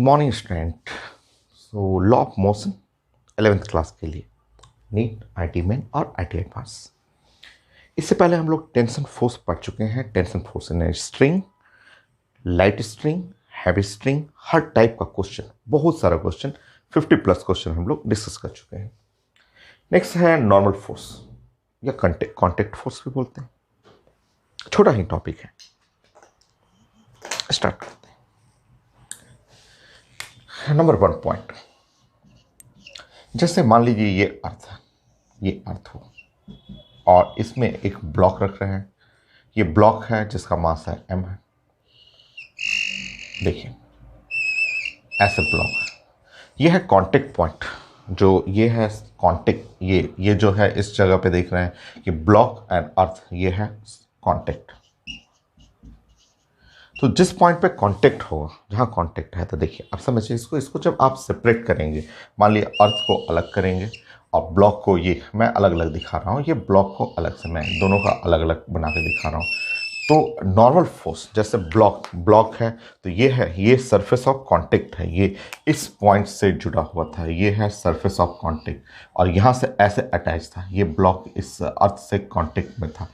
Morning student. So law of motion 11th class के लिए NEET IT main और IT advance. इससे पहले हम लोग टेंशन फोर्स पढ़ चुके हैं। Tension force in string, light string, heavy string, her type का क्वेश्चन, बहुत सारा क्वेश्चन, 50+ क्वेश्चन हम लोग डिस्कस कर चुके हैं। नेक्स्ट है नॉर्मल फोर्स या कॉन्टेक्ट फोर्स भी बोलते हैं। छोटा ही टॉपिक है, स्टार्ट करते हैं। नंबर 1 पॉइंट, जैसे मान लीजिए ये अर्थ है, ये अर्थ हो और इसमें एक ब्लॉक रख रहे हैं। ये ब्लॉक है जिसका मास है m है। देखिए ऐसे ब्लॉक है। ये है कांटेक्ट पॉइंट, जो ये है कांटेक्ट। ये जो है इस जगह पे देख रहे हैं कि ब्लॉक एंड अर्थ, ये है कांटेक्ट। तो जिस पॉइंट पे कांटेक्ट होगा, जहाँ कांटेक्ट है, तो देखिए आप समझिए इसको जब आप सेपरेट करेंगे, मान लिया अर्थ को अलग करेंगे और ब्लॉक को, ये मैं अलग अलग दिखा रहा हूँ, ये ब्लॉक को अलग से मैं दोनों का अलग अलग बना के दिखा रहा हूँ। तो नॉर्मल फोर्स, जैसे ब्लॉक है, तो ये सरफेस ऑफ कांटेक्ट है, ये इस पॉइंट से जुड़ा हुआ था, ये है सरफेस ऑफ कांटेक्ट, और यहाँ से ऐसे अटैच था, ये ब्लॉक इस अर्थ से कांटेक्ट में था।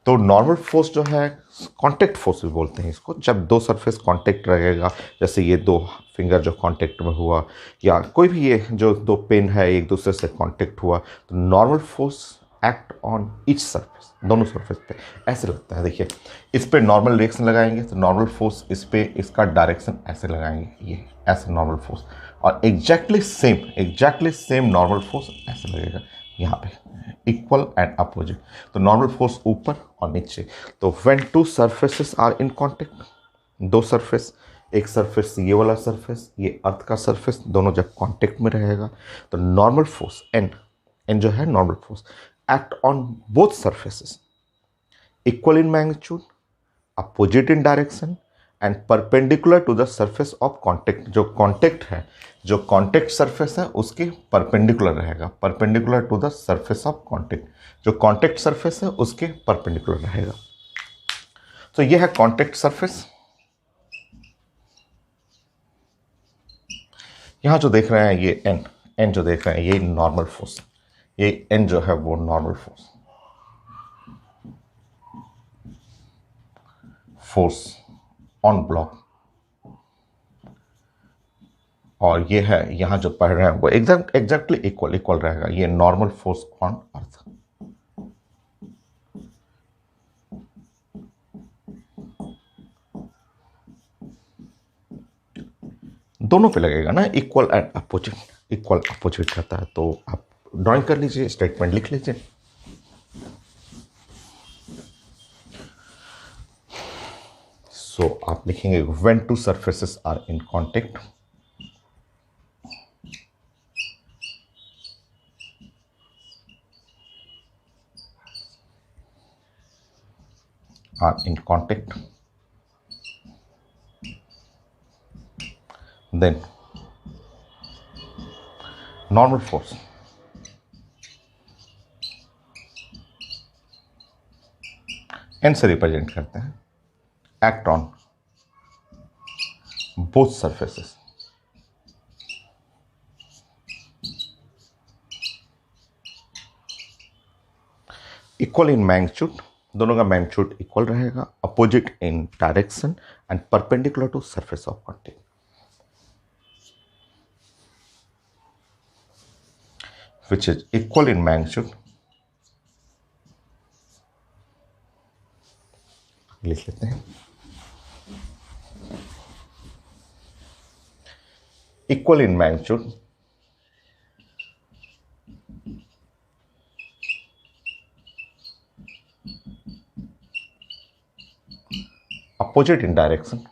तो नॉर्मल फोर्स जो है, कांटेक्ट फोर्स भी बोलते हैं इसको, जब दो सरफेस कांटेक्ट रहेगा, जैसे ये दो फिंगर जो कांटेक्ट में हुआ, या कोई भी ये जो दो पेन है एक दूसरे से कांटेक्ट हुआ, तो normal force act on each surface, दोनों सरफेस पे ऐसे लगता है। देखिए इस पे नॉर्मल रिएक्शन लगाएंगे तो नॉर्मल फोर्स इस पे, इसका डायरेक्शन ऐसे लगाएंगे, ये ऐसे नॉर्मल फोर्स, और एग्जैक्टली सेम नॉर्मल फोर्स ऐसे लगेगा यहाँ पे, इक्वल एंड अपोजिट। तो नॉर्मल फोर्स ऊपर और नीचे। तो when two surfaces are in contact, दो सरफेस, एक सरफेस ये वाला सरफेस, ये अर्थ का सरफेस, दोनों जब कांटेक्ट में रहेगा, तो नॉर्मल फोर्स एन जो है normal force act on both surfaces, equal in magnitude, opposite in direction and perpendicular to the surface of contact. जो कांटेक्ट है, जो कांटेक्ट सरफेस है उसके परपेंडिकुलर रहेगा, perpendicular to the surface of contact. जो contact surface है उसके perpendicular रहेगा। तो ये है कांटेक्ट सरफेस। यहां जो देख रहे हैं ये एन जो देख रहे हैं ये नॉर्मल फोर्स, ये एन जो है वो नॉर्मल फोर्स ऑन ब्लॉक, और ये है यहाँ जो पढ़ रहे हैं वो एग्जैक्टली इक्वल रहेगा, ये नॉर्मल फोर्स ऑन अर्थ। दोनों पे लगेगा ना, equal and opposite, equal opposite रहता है। तो आप ड्राइंग कर लीजिए, स्टेटमेंट लिख लीजिए। सो आप लिखेंगे when two surfaces are in contact, then normal force n से रिप्रेजेंट करते हैं, act on both surfaces, equal in magnitude, दोनों का मैग्नीट्यूड इक्वल रहेगा, opposite in direction and perpendicular to surface of contact, which is equal in magnitude, लिख लेते हैं, equal in magnitude, opposite in direction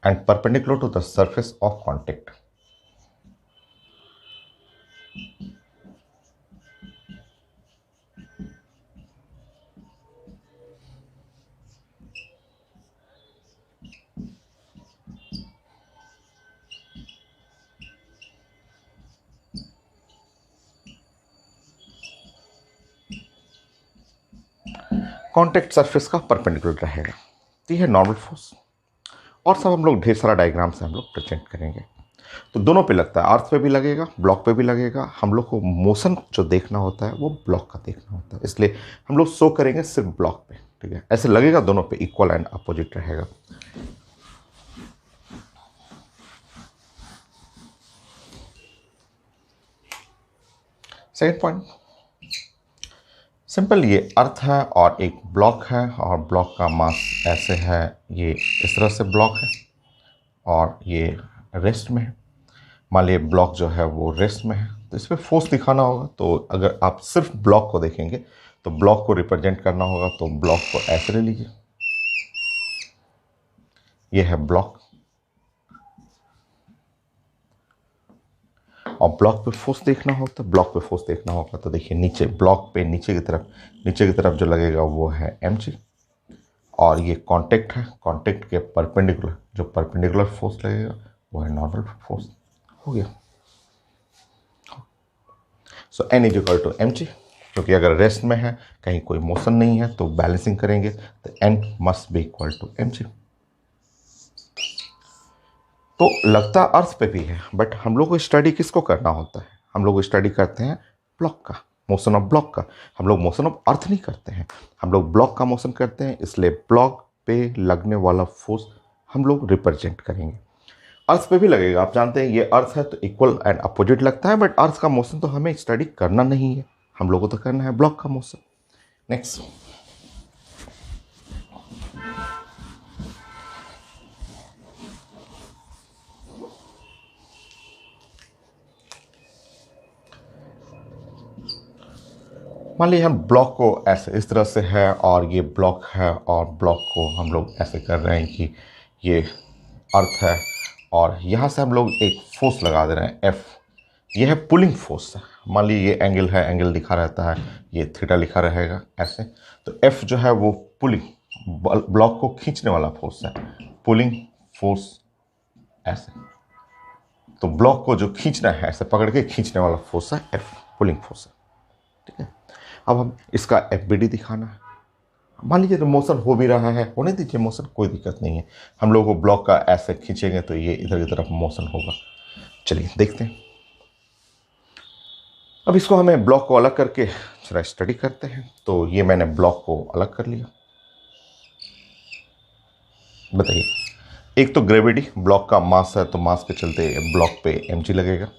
and perpendicular to the surface of contact. Contact surface का perpendicular रहेगा। तो ये है normal force. और सब हम लोग ढेर सारा डायग्राम से हम लोग प्रेजेंट करेंगे। तो दोनों पे लगता है, अर्थ पे भी लगेगा, ब्लॉक पे भी लगेगा। हम लोग को मोशन जो देखना होता है वो ब्लॉक का देखना होता है, इसलिए हम लोग शो करेंगे सिर्फ ब्लॉक पे। ठीक है, ऐसे लगेगा दोनों पे इक्वल एंड अपोजिट रहेगा। सेकंड पॉइंट, सिंपल, ये अर्थ है और एक ब्लॉक है, और ब्लॉक का मास ऐसे है, ये इस तरह से ब्लॉक है और ये रेस्ट में है। मान लीजिए ब्लॉक जो है वो रेस्ट में है, तो इस पर फोर्स दिखाना होगा। तो अगर आप सिर्फ ब्लॉक को देखेंगे तो ब्लॉक को रिप्रेजेंट करना होगा, तो ब्लॉक को ऐसे ले लीजिए, ये है ब्लॉक, और ब्लॉक पे फोर्स देखना होता है। ब्लॉक पे फोर्स देखना होगा तो देखिए नीचे, ब्लॉक पे नीचे की तरफ जो लगेगा वो है mg, और ये कांटेक्ट है, कांटेक्ट के परपेंडिकुलर जो परपेंडिकुलर फोर्स लगेगा वो है नॉर्मल फोर्स। हो गया। So n is equal to mg, क्योंकि अगर रेस्ट में है, कहीं कोई मोशन नहीं है, तो बैलेंसिंग करेंगे तो n must be equal to mg। तो लगता अर्थ पे भी है, बट हम लोग को स्टडी किसको करना होता है? हम लोग स्टडी करते हैं ब्लॉक का, मोशन ऑफ ब्लॉक का। हम लोग मोशन ऑफ अर्थ नहीं करते हैं, हम लोग ब्लॉक का मोशन करते हैं। इसलिए ब्लॉक पे लगने वाला फोर्स हम लोग रिप्रेजेंट करेंगे। अर्थ पे भी लगेगा, आप जानते हैं ये अर्थ है तो इक्वल एंड अपोजिट लगता है, बट अर्थ का मोशन तो हमें स्टडी करना नहीं है, हम लोगों को तो करना है ब्लॉक का मोशन। नेक्स्ट, मान लीजिए हम ब्लॉक को ऐसे इस तरह से है, और ये ब्लॉक है, और ब्लॉक को हम लोग ऐसे कर रहे हैं कि ये अर्थ है, और यहाँ से हम लोग एक फोर्स लगा दे रहे हैं F। ये है पुलिंग फोर्स। मान लीजिए ये एंगल है, एंगल लिखा रहता है, ये थीटा लिखा रहेगा ऐसे। तो F जो है वो पुलिंग, ब्लॉक को खींचने वाला फोर्स है, पुलिंग फोर्स ऐसे। तो ब्लॉक को जो खींचना है, ऐसे पकड़ के खींचने वाला फोर्स है F, पुलिंग फोर्स है। ठीक है, अब हम इसका FBD दिखाना है। मान लीजिए तो मोशन हो भी रहा है, होने दीजिए मोशन, कोई दिक्कत नहीं है। हम लोग को ब्लॉक का ऐसे खींचेंगे तो ये इधर की तरफ मोशन होगा। चलिए देखते हैं। अब इसको हमें ब्लॉक को अलग करके जरा स्टडी करते हैं। तो ये मैंने ब्लॉक को अलग कर लिया। बताइए, एक तो ग्रेविटी, ब्लॉक का मास है तो मास के चलते ब्लॉक पे mg लगेगा।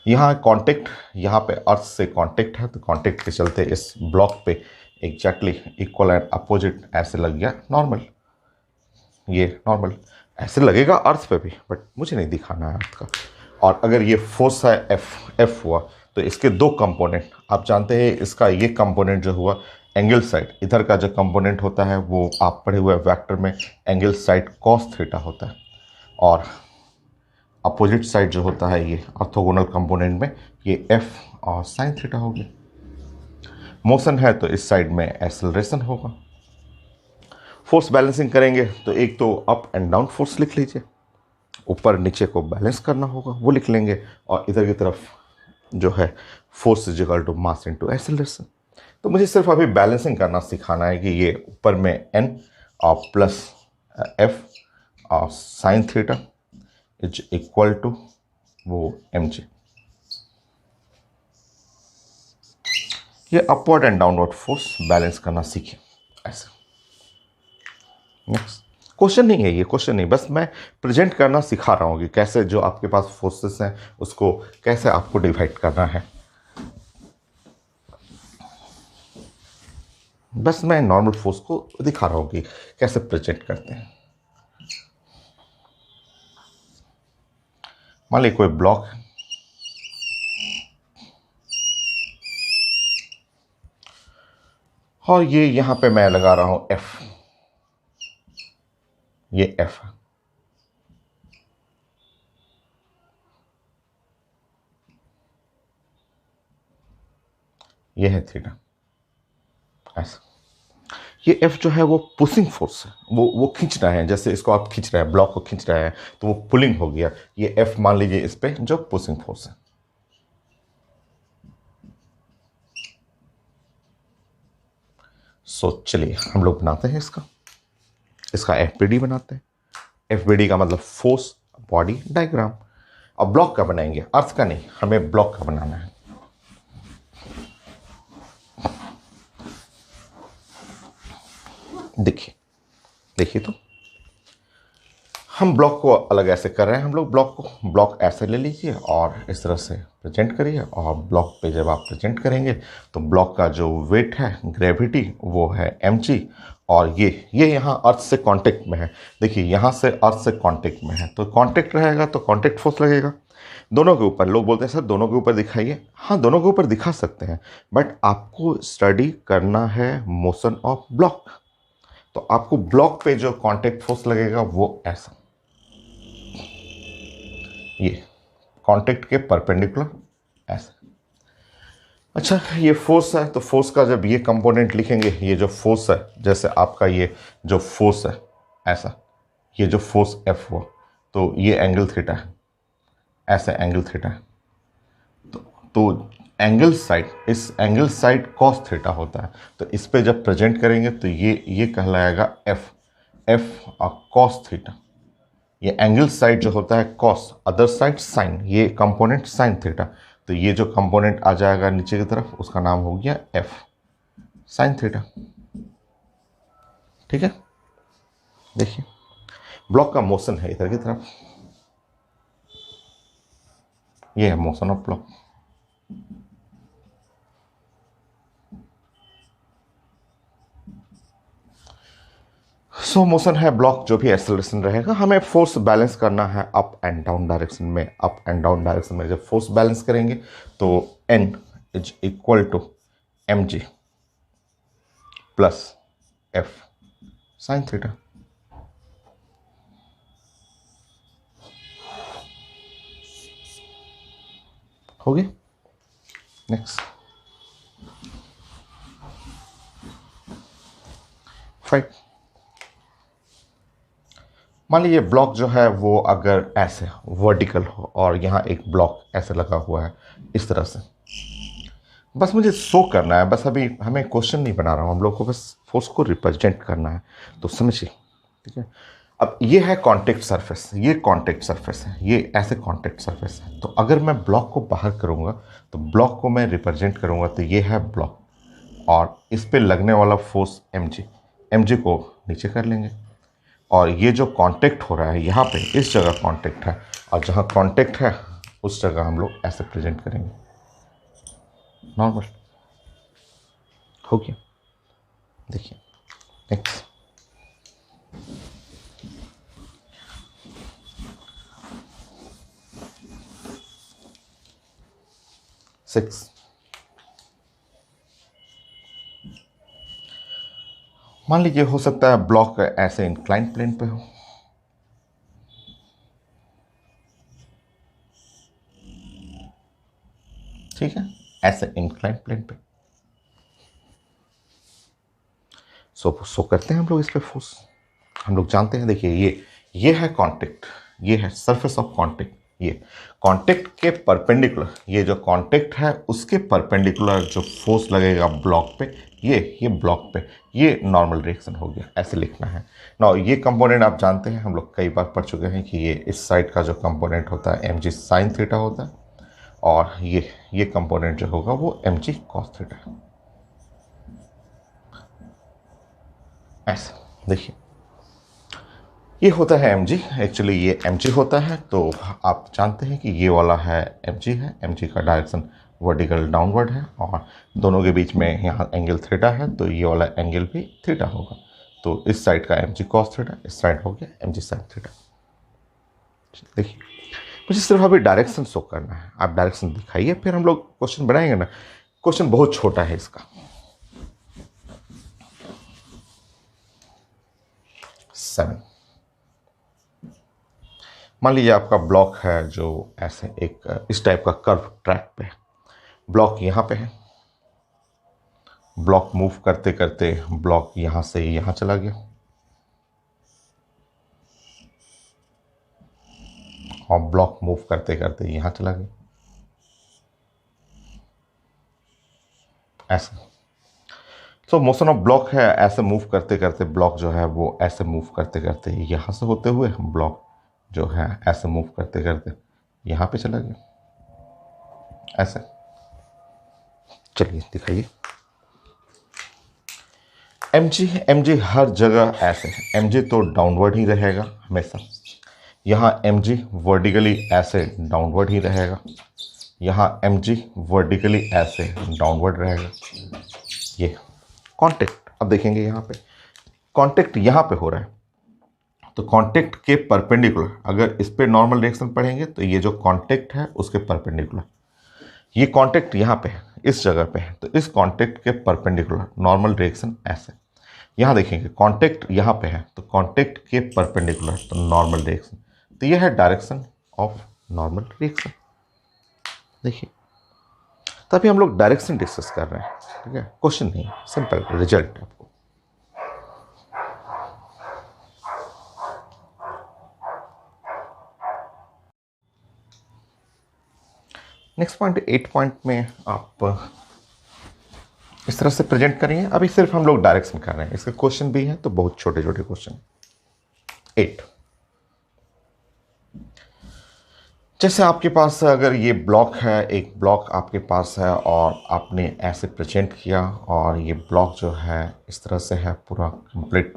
यहाँ कांटेक्ट, यहाँ पे अर्थ से कांटेक्ट है तो कांटेक्ट के चलते इस ब्लॉक पे एग्जैक्टली इक्वल एंड अपोजिट ऐसे लग गया नॉर्मल। ये नॉर्मल ऐसे लगेगा अर्थ पे भी, बट मुझे नहीं दिखाना है अर्थ का। और अगर ये फोर्स है एफ हुआ तो इसके दो कंपोनेंट आप जानते हैं। इसका ये कंपोनेंट जो हुआ एंगल साइड, इधर का जो कंपोनेंट होता है वो आप पढ़े हुए वेक्टर में एंगल साइड कॉस थीटा होता है, और अपोजिट साइड जो होता है ये ऑर्थोगोनल कंपोनेंट में ये एफ और साइन थीटा हो गया। मोशन है तो इस साइड में एक्सेलरेशन होगा। फोर्स बैलेंसिंग करेंगे तो एक तो अप एंड डाउन फोर्स लिख लीजिए, ऊपर नीचे को बैलेंस करना होगा वो लिख लेंगे, और इधर की तरफ जो है force is equal to mass into acceleration. तो मुझे सिर्फ अभी बैलेंसिंग करना सिखाना है कि ये ऊपर में एन और प्लस एफ और sine theta is equal to वो mg। ये upward and downward force balance करना सीखे ऐसे। नेक्स्ट, क्वेश्चन नहीं है ये, क्वेश्चन नहीं, बस मैं प्रेजेंट करना सिखा रहा हूँ कि कैसे जो आपके पास फोर्सेस हैं उसको कैसे आपको डिवाइड करना है। बस मैं नॉर्मल फोर्स को दिखा रहा हूँ कि कैसे प्रेजेंट करते हैं। मान लीजिए कोई ब्लॉक है, और ये यहां पे मैं लगा रहा हूं F, ये F है। ये है थीटा ऐसा। ये F जो है वो पुशिंग फोर्स है, वो खींच रहा है, जैसे इसको आप खींच रहे हैं, ब्लॉक को खींच रहे हैं तो वो पुलिंग हो गया। ये F मान लीजिए इस पे जो पुशिंग फोर्स है। सो चलिए हम लोग बनाते हैं इसका एफबीडी बनाते हैं। एफबीडी का मतलब फोर्स बॉडी डायग्राम। अब ब्लॉक का बनाएंगे, अर्थ का नहीं, हमें ब्लॉक का बनाना है। देखिए देखिए तो हम ब्लॉक को अलग ऐसे कर रहे हैं। हम लोग ब्लॉक ऐसे ले लीजिए और इस तरह से प्रेजेंट करिए। और ब्लॉक पे जब आप प्रेजेंट करेंगे तो ब्लॉक का जो वेट है, ग्रेविटी, वो है mg। और ये यहाँ अर्थ से कांटेक्ट में है। देखिए यहाँ से अर्थ से कांटेक्ट में है, तो कांटेक्ट रहेगा तो कांटेक्ट फोर्स लगेगा दोनों के ऊपर। लोग बोलते हैं सर दोनों के ऊपर दिखाइए। हाँ, दोनों के ऊपर दिखा सकते हैं, बट आपको स्टडी करना है मोशन ऑफ ब्लॉक। तो आपको ब्लॉक पे जो कांटेक्ट फोर्स लगेगा वो ऐसा, ये कांटेक्ट के परपेंडिकुलर ऐसे। अच्छा, ये फोर्स है, तो फोर्स का जब ये कंपोनेंट लिखेंगे, ये जो फोर्स है, जैसे आपका ये जो फोर्स है ऐसा, ये जो फोर्स एफ हुआ, तो ये एंगल थीटा है, ऐसे एंगल थीटा है। तो एंगल साइड, इस एंगल साइड कॉस थीटा होता है। तो इस पे जब प्रेजेंट करेंगे तो ये कहलाएगा एफ और कॉस थीटा। ये एंगल साइड जो होता है कॉस, अदर साइड साइन, ये कंपोनेंट साइन थीटा। तो ये जो कंपोनेंट आ जाएगा नीचे की तरफ, उसका नाम हो गया एफ साइन थीटा। ठीक है, देखिए ब्लॉक का मोशन है इधर की तरफ, ये है मोशन ऑफ ब्लॉक। सो मोशन है ब्लॉक, जो भी एक्सेलरेशन रहेगा, हमें फोर्स बैलेंस करना है अप एंड डाउन डायरेक्शन में। अप एंड डाउन डायरेक्शन में जब फोर्स बैलेंस करेंगे तो N is equal to M G plus F sine theta. हो गया। Next five. मान लीजिए ब्लॉक जो है वो अगर ऐसे वर्टिकल हो और यहाँ एक ब्लॉक ऐसे लगा हुआ है इस तरह से। बस मुझे शो करना है, बस अभी हमें क्वेश्चन नहीं बना रहा हूँ, हम लोग को बस फोर्स को रिप्रेजेंट करना है, तो समझिए। ठीक है, अब ये है कॉन्टेक्ट सरफेस, ये कॉन्टेक्ट सरफेस है, ये ऐसे कॉन्टेक्ट सरफेस है। तो अगर मैं ब्लॉक को बाहर करूँगा तो ब्लॉक को मैं रिप्रेजेंट करूँगा, तो ये है ब्लॉक और इस पे लगने वाला फोर्स mg को नीचे कर लेंगे। और ये जो कांटेक्ट हो रहा है यहाँ पे, इस जगह कांटेक्ट है, और जहाँ कांटेक्ट है उस जगह हम लोग ऐसे प्रेजेंट करेंगे, नॉर्मल। हो गया। देखिए नेक्स्ट। सिक्स। मान लीजिए हो सकता है ब्लॉक ऐसे इंक्लाइन प्लेन पे हो। ठीक है, ऐसे इंक्लाइन प्लेन पे सो करते हैं हम लोग इस पे फोर्स। हम लोग जानते हैं, देखिए ये है कांटेक्ट, ये है सरफेस ऑफ कांटेक्ट। ये कांटेक्ट के परपेंडिकुलर, ये जो कांटेक्ट है उसके परपेंडिकुलर जो फोर्स लगेगा ब्लॉक पे, ये ब्लॉक पे, ये नॉर्मल रिएक्शन हो गया, ऐसे लिखना है ना। ये कंपोनेंट आप जानते हैं, हम लोग कई बार पढ़ चुके हैं कि ये इस साइड का जो कंपोनेंट होता है एम जी साइन थीटा होता है, और ये कंपोनेंट जो होगा वो एम जी कॉस थीटा है। ऐसा देखिए, ये होता है mg, एक्चुअली ये mg होता है। तो आप जानते हैं कि ये वाला है mg है, mg का डायरेक्शन वर्टिकल डाउनवर्ड है, और दोनों के बीच में यहाँ एंगल थीटा है, तो ये वाला एंगल भी थीटा होगा। तो इस साइड का mg cos थीटा, इस साइड हो गया mg sin थीटा। देखिए मुझे सिर्फ अभी डायरेक्शन शो करना है, आप डायरेक्शन दिखाइए, फिर हम लोग क्वेश्चन बनाएंगे ना। क्वेश्चन बहुत छोटा है इसका। 7। मान लीजिए आपका ब्लॉक है जो ऐसे एक इस टाइप का कर्व ट्रैक पे है। ब्लॉक यहाँ पे है, ब्लॉक मूव करते करते ब्लॉक यहाँ से यहाँ चला गया, और ब्लॉक मूव करते करते यहाँ चला गया, ऐसा। सो मोशन ऑफ ब्लॉक है, ऐसे मूव करते करते ब्लॉक जो है वो ऐसे मूव करते करते यहाँ से होते हुए ब्लॉक जो है ऐसे मूव करते करते यहाँ पे चला गया ऐसे। चलिए दिखाइए। एम जी हर जगह ऐसे है, एम जी तो डाउनवर्ड ही रहेगा हमेशा। यहाँ एम जी वर्टिकली ऐसे डाउनवर्ड ही रहेगा, यहाँ एम जी वर्टिकली ऐसे डाउनवर्ड रहेगा। ये कांटेक्ट अब देखेंगे, यहाँ पे कांटेक्ट यहाँ पे हो रहा है, तो कांटेक्ट के परपेंडिकुलर अगर इस पे नॉर्मल डायरेक्शन पढ़ेंगे तो ये जो कांटेक्ट है उसके परपेंडिकुलर, ये कांटेक्ट यहाँ पे है, इस जगह पे है, तो इस कांटेक्ट के परपेंडिकुलर नॉर्मल डायरेक्शन ऐसे। यहाँ देखेंगे कांटेक्ट यहाँ पे है, तो कांटेक्ट के परपेंडिकुलर तो नॉर्मल डायरेक्शन, तो यह है डायरेक्शन ऑफ नॉर्मल डायरेक्शन। देखिए तभी हम लोग डायरेक्शन डिस्कस कर रहे हैं, ठीक है, क्वेश्चन नहीं, सिंपल रिजल्ट आपको। नेक्स्ट पॉइंट 8 पॉइंट में आप इस तरह से प्रेजेंट करेंगे। अभी सिर्फ हम लोग डायरेक्शन कर रहे हैं, इसके क्वेश्चन भी हैं तो बहुत छोटे छोटे क्वेश्चन। 8, जैसे आपके पास अगर ये ब्लॉक है, एक ब्लॉक आपके पास है और आपने ऐसे प्रेजेंट किया और ये ब्लॉक जो है इस तरह से है, पूरा कंप्लीट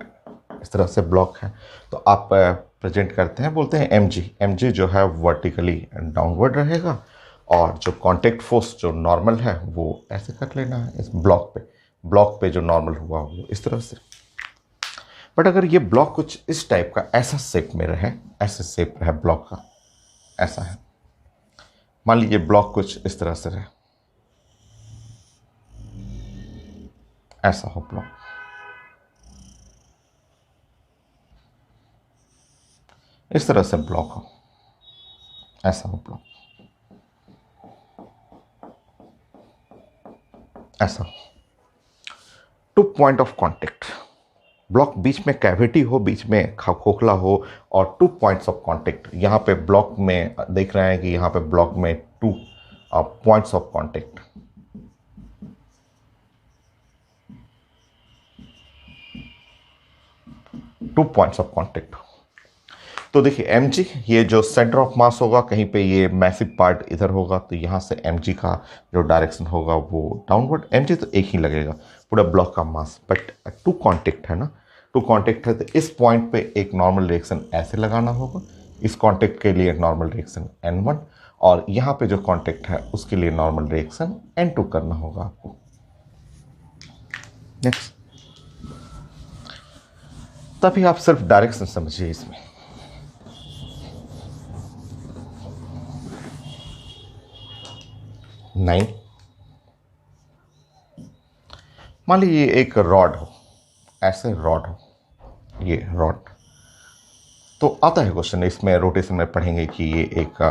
इस तरह से ब्लॉक है, तो आप प्रेजेंट करते हैं, बोलते हैं एम जी जो है वर्टिकली डाउनवर्ड रहेगा और जो कांटेक्ट फोर्स जो नॉर्मल है वो ऐसे कर लेना है इस ब्लॉक पे जो नॉर्मल हुआ वो इस तरह से। बट अगर ये ब्लॉक कुछ इस टाइप का ऐसा शेप में रहे, ऐसे शेप रहे ब्लॉक का, ऐसा है, मान लीजिए ब्लॉक कुछ इस तरह से रहे, ऐसा हो ब्लॉक, इस तरह से ब्लॉक हो, ऐसा हो ब्लॉक, ऐसा। 2 पॉइंट ऑफ कांटेक्ट, ब्लॉक बीच में कैविटी हो, बीच में खोखला हो और 2 पॉइंट्स ऑफ कांटेक्ट। यहाँ पे ब्लॉक में देख रहे हैं कि यहाँ पे ब्लॉक में 2 points of contact, two points of contact. तो देखिए एम जी, ये जो सेंटर ऑफ मास होगा कहीं पे ये मैसिव पार्ट इधर होगा, तो यहाँ से एम जी का जो डायरेक्शन होगा वो डाउनवर्ड। एम जी तो एक ही लगेगा पूरा ब्लॉक का मास, बट 2 कांटेक्ट है ना, 2 कांटेक्ट है, तो इस पॉइंट पे एक नॉर्मल डायरेक्शन ऐसे लगाना होगा, इस कांटेक्ट के लिए नॉर्मल डायरेक्शन N1 और यहाँ पे जो कांटेक्ट है उसके लिए नॉर्मल डायरेक्शन N2 करना होगा आपको। नेक्स्ट, तभी आप सिर्फ डायरेक्शन समझिए इसमें। नाइन, मान लीजिए एक रॉड हो, ऐसे रॉड हो, ये रॉड, तो आता है क्वेश्चन इसमें रोटेशन में पढ़ेंगे कि ये एक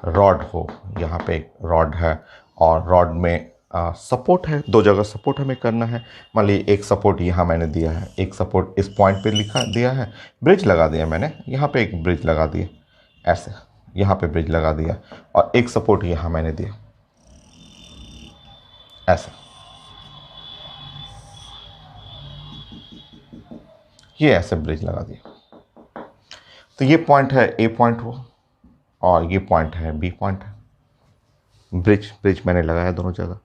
रॉड हो, यहाँ पे एक रॉड है और रॉड में सपोर्ट है, 2 जगह सपोर्ट हमें करना है। मान लीजिए एक सपोर्ट यहाँ मैंने दिया है, एक सपोर्ट इस पॉइंट पे लिखा दिया है, ब्रिज लगा दिया मैंने, यहाँ पे एक ब्रिज लगा दिया, ऐसे यहाँ पे ब्रिज लगा दिया और एक सपोर्ट यहाँ मैंने दिया, ऐसे, ये ऐसे ब्रिज लगा दिया। तो ये पॉइंट है ए पॉइंट हो और ये पॉइंट है बी पॉइंट है, ब्रिज मैंने लगाया दोनों जगह,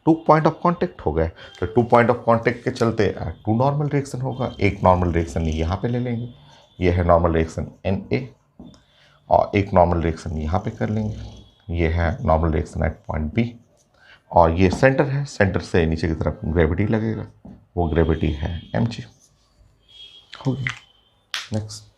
2 पॉइंट ऑफ कांटेक्ट हो गए। तो 2 पॉइंट ऑफ कांटेक्ट के चलते 2 नॉर्मल डायरेक्शन होगा, एक नॉर्मल डायरेक्शन यहाँ पे ले लेंगे, ये है नॉर्मल डायरेक्शन NA और एक नॉर्मल डायरेक्शन यहाँ पे कर लेंगे, ये है normal direction at point B और ये सेंटर है, सेंटर से नीचे की तरफ ग्रेविटी लगेगा, वो ग्रेविटी है mg। हो गया। नेक्स्ट,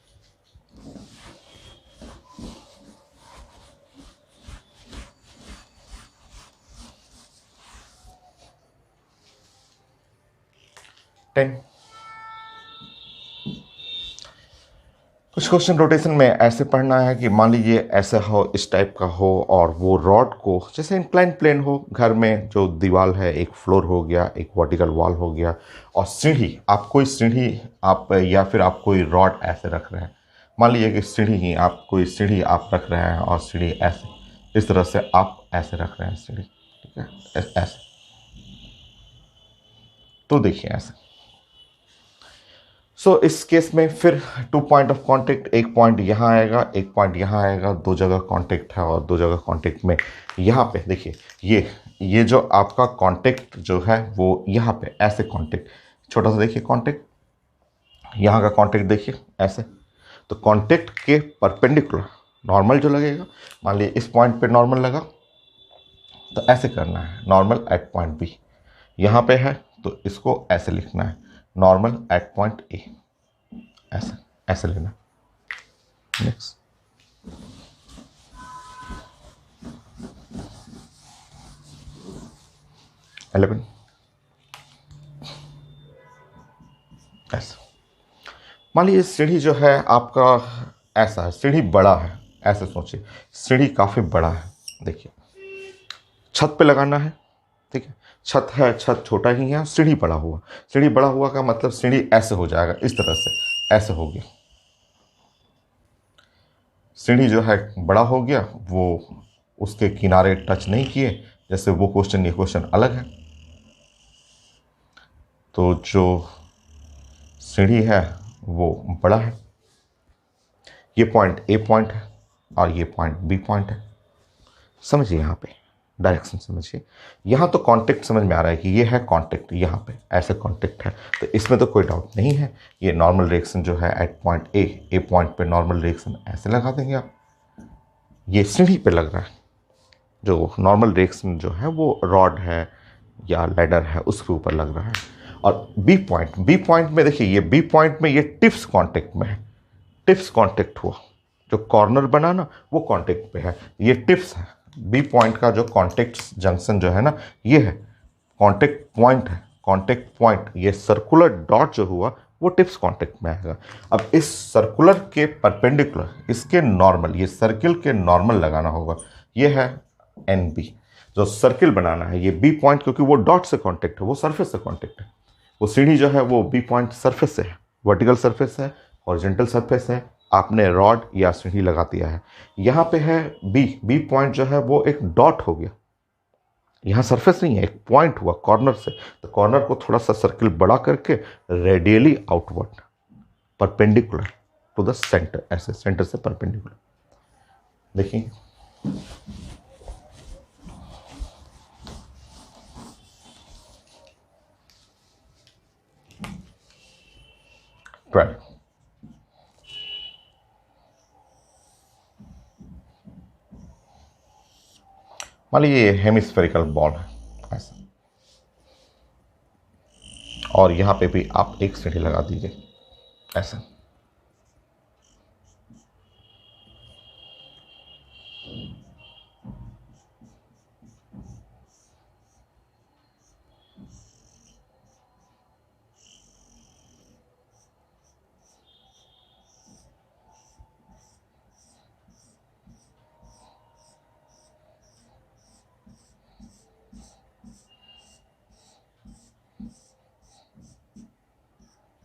कुछ क्वेश्चन रोटेशन में ऐसे पढ़ना है कि मान लीजिए ऐसा हो, इस टाइप का हो और वो रॉड को जैसे इंक्लाइन प्लेन हो, घर में जो दीवार है एक फ्लोर हो गया, एक वर्टिकल वॉल हो गया और सीढ़ी, आप कोई सीढ़ी आप या फिर आप कोई रॉड ऐसे रख रहे हैं, मान लीजिए कि सीढ़ी ही आप कोई सीढ़ी आप रख रहे हैं और सीढ़ी ऐसे इस तरह से आप ऐसे रख रहे हैं सीढ़ी, ठीक है, ऐसे। तो देखिए ऐसे। सो इस केस में फिर 2 पॉइंट ऑफ कांटेक्ट, एक पॉइंट यहाँ आएगा, एक पॉइंट यहाँ आएगा, दो जगह कांटेक्ट है और दो जगह कांटेक्ट में यहाँ पे देखिए ये जो आपका कांटेक्ट जो है वो यहाँ पे ऐसे कांटेक्ट, छोटा सा देखिए कांटेक्ट, यहाँ का कांटेक्ट देखिए ऐसे। तो कांटेक्ट के परपेंडिकुलर नॉर्मल जो लगेगा, मान लीजिए इस पॉइंट पे नॉर्मल लगा तो ऐसे करना है, नॉर्मल एट पॉइंट बी। यहाँ पे है तो इसको ऐसे लिखना है, नॉर्मल एट पॉइंट ए, ऐसे ऐसे लेना। नेक्स्ट, इलेवन ऐसा। मान लीजिए सीढ़ी जो है आपका ऐसा है, सीढ़ी बड़ा है, ऐसे सोचिए सीढ़ी काफ़ी बड़ा है। देखिए छत पे लगाना है, ठीक है, छत है, छत छोटा ही है, सीढ़ी बड़ा हुआ, सीढ़ी बड़ा हुआ का मतलब सीढ़ी ऐसे हो जाएगा, इस तरह से ऐसे हो गया। सीढ़ी जो है बड़ा हो गया, वो उसके किनारे टच नहीं किए, जैसे वो क्वेश्चन, ये क्वेश्चन अलग है। तो जो सीढ़ी है वो बड़ा है, ये पॉइंट ए पॉइंट है और ये पॉइंट बी पॉइंट है। समझिए यहाँ पे डायरेक्शन समझिए। यहाँ तो कांटेक्ट समझ में आ रहा है कि ये है कांटेक्ट, यहाँ पे ऐसे कांटेक्ट है, तो इसमें तो कोई डाउट नहीं है। ये नॉर्मल रिएक्शन जो है एट पॉइंट ए पॉइंट पे नॉर्मल रिएक्शन ऐसे लगा देंगे आप। ये सीढ़ी पे लग रहा है, जो नॉर्मल रिएक्शन जो है वो रॉड है या लैडर है उसके ऊपर लग रहा है। और बी पॉइंट में देखिए, ये बी पॉइंट में ये टिप्स कांटेक्ट में है, टिप्स कांटेक्ट हुआ, जो कॉर्नर बना ना वो कांटेक्ट पे है, ये टिप्स है। बी पॉइंट का जो कांटेक्ट जंक्शन जो है ना, ये है कांटेक्ट पॉइंट है, कांटेक्ट पॉइंट। ये सर्कुलर डॉट जो हुआ वो टिप्स कांटेक्ट में आएगा। अब इस सर्कुलर के परपेंडिकुलर इसके नॉर्मल, ये सर्किल के नॉर्मल लगाना होगा। ये है एन बी, जो सर्किल बनाना है, ये बी पॉइंट क्योंकि वो डॉट से कांटेक्ट है, वो सरफेस से कांटेक्ट है। वो सीढ़ी जो है वो बी पॉइंट सरफेस से है, वर्टिकल सरफेस है, हॉरिजॉन्टल सरफेस है, आपने रॉड या सीढ़ी लगा दिया है। यहाँ पे है बी पॉइंट जो है वो एक डॉट हो गया, यहाँ सरफेस नहीं है, एक पॉइंट हुआ कॉर्नर से। तो कॉर्नर को थोड़ा सा सर्किल बड़ा करके radially outward perpendicular to the center, ऐसे सेंटर से परपेंडिकुलर। देखिए ट्राई। मान लीजिए ये हेमिस्फेरिकल बॉल है ऐसा, और यहाँ पे भी आप एक सीढ़ी लगा दीजिए ऐसा।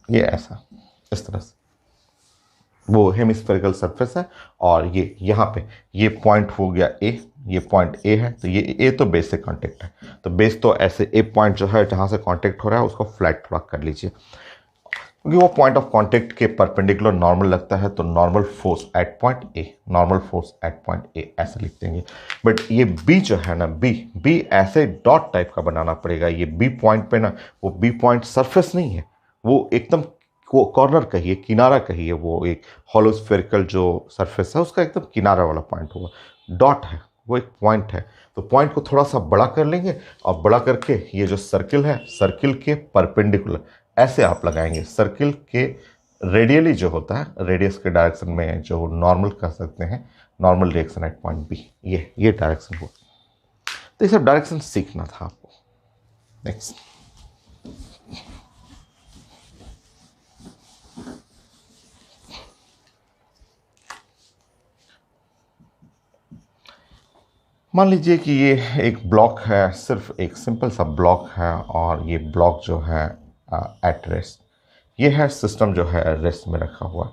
ये ऐसा इस तरह से वो हेमिस्फेरिकल सरफेस है, और ये यहाँ पे ये पॉइंट हो गया ए, ये पॉइंट ए है, तो ये ए तो बेस से कांटेक्ट है, तो बेस तो ऐसे ए पॉइंट जो है जहाँ से कांटेक्ट हो रहा है उसको फ्लैट थोड़ा कर लीजिए, क्योंकि वो पॉइंट ऑफ कांटेक्ट के परपेंडिकुलर नॉर्मल लगता है। तो normal force at point A, normal force at point A ऐसे लिख देंगे। बट ये बी जो है ना, बी ऐसे डॉट टाइप का बनाना पड़ेगा। ये बी पॉइंट पे ना, वो बी पॉइंट सरफेस नहीं है, वो एकदम कॉर्नर कहिए, किनारा कहिए, वो एक हॉलोस्फेरिकल जो सरफेस है उसका एकदम किनारा वाला पॉइंट होगा। डॉट है वो एक पॉइंट है, तो पॉइंट को थोड़ा सा बड़ा कर लेंगे, और बड़ा करके ये जो सर्किल है, सर्किल के परपेंडिकुलर ऐसे आप लगाएंगे। सर्किल के रेडियली जो होता है, रेडियस के डायरेक्शन में जो नॉर्मल कह सकते हैं, normal reaction at point B, ये डायरेक्शन हुआ। तो ये सब डायरेक्शन सीखना था आपको। नेक्स्ट, मान लीजिए कि ये एक ब्लॉक है, सिर्फ एक सिंपल सा ब्लॉक है, और ये ब्लॉक जो है एट रेस्ट, ये है सिस्टम जो है रेस्ट में रखा हुआ है।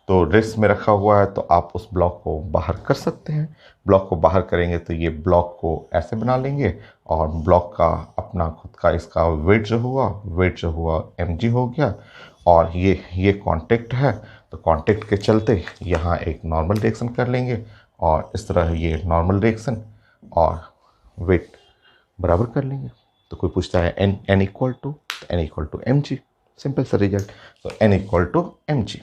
तो रेस्ट में रखा हुआ है तो आप उस ब्लॉक को बाहर कर सकते हैं। ब्लॉक को बाहर करेंगे तो ये ब्लॉक को ऐसे बना लेंगे, और ब्लॉक का अपना अपना खुद का इसका वेट जो हुआ mg हो गया। और ये कांटेक्ट है, तो कांटेक्ट के चलते यहाँ एक नॉर्मल रिएक्शन कर लेंगे और इस तरह ये नॉर्मल रिएक्शन और वेट बराबर कर लेंगे। तो कोई पूछता है n equal to mg, simple सा रिजल्ट। तो n इक्वल टू mg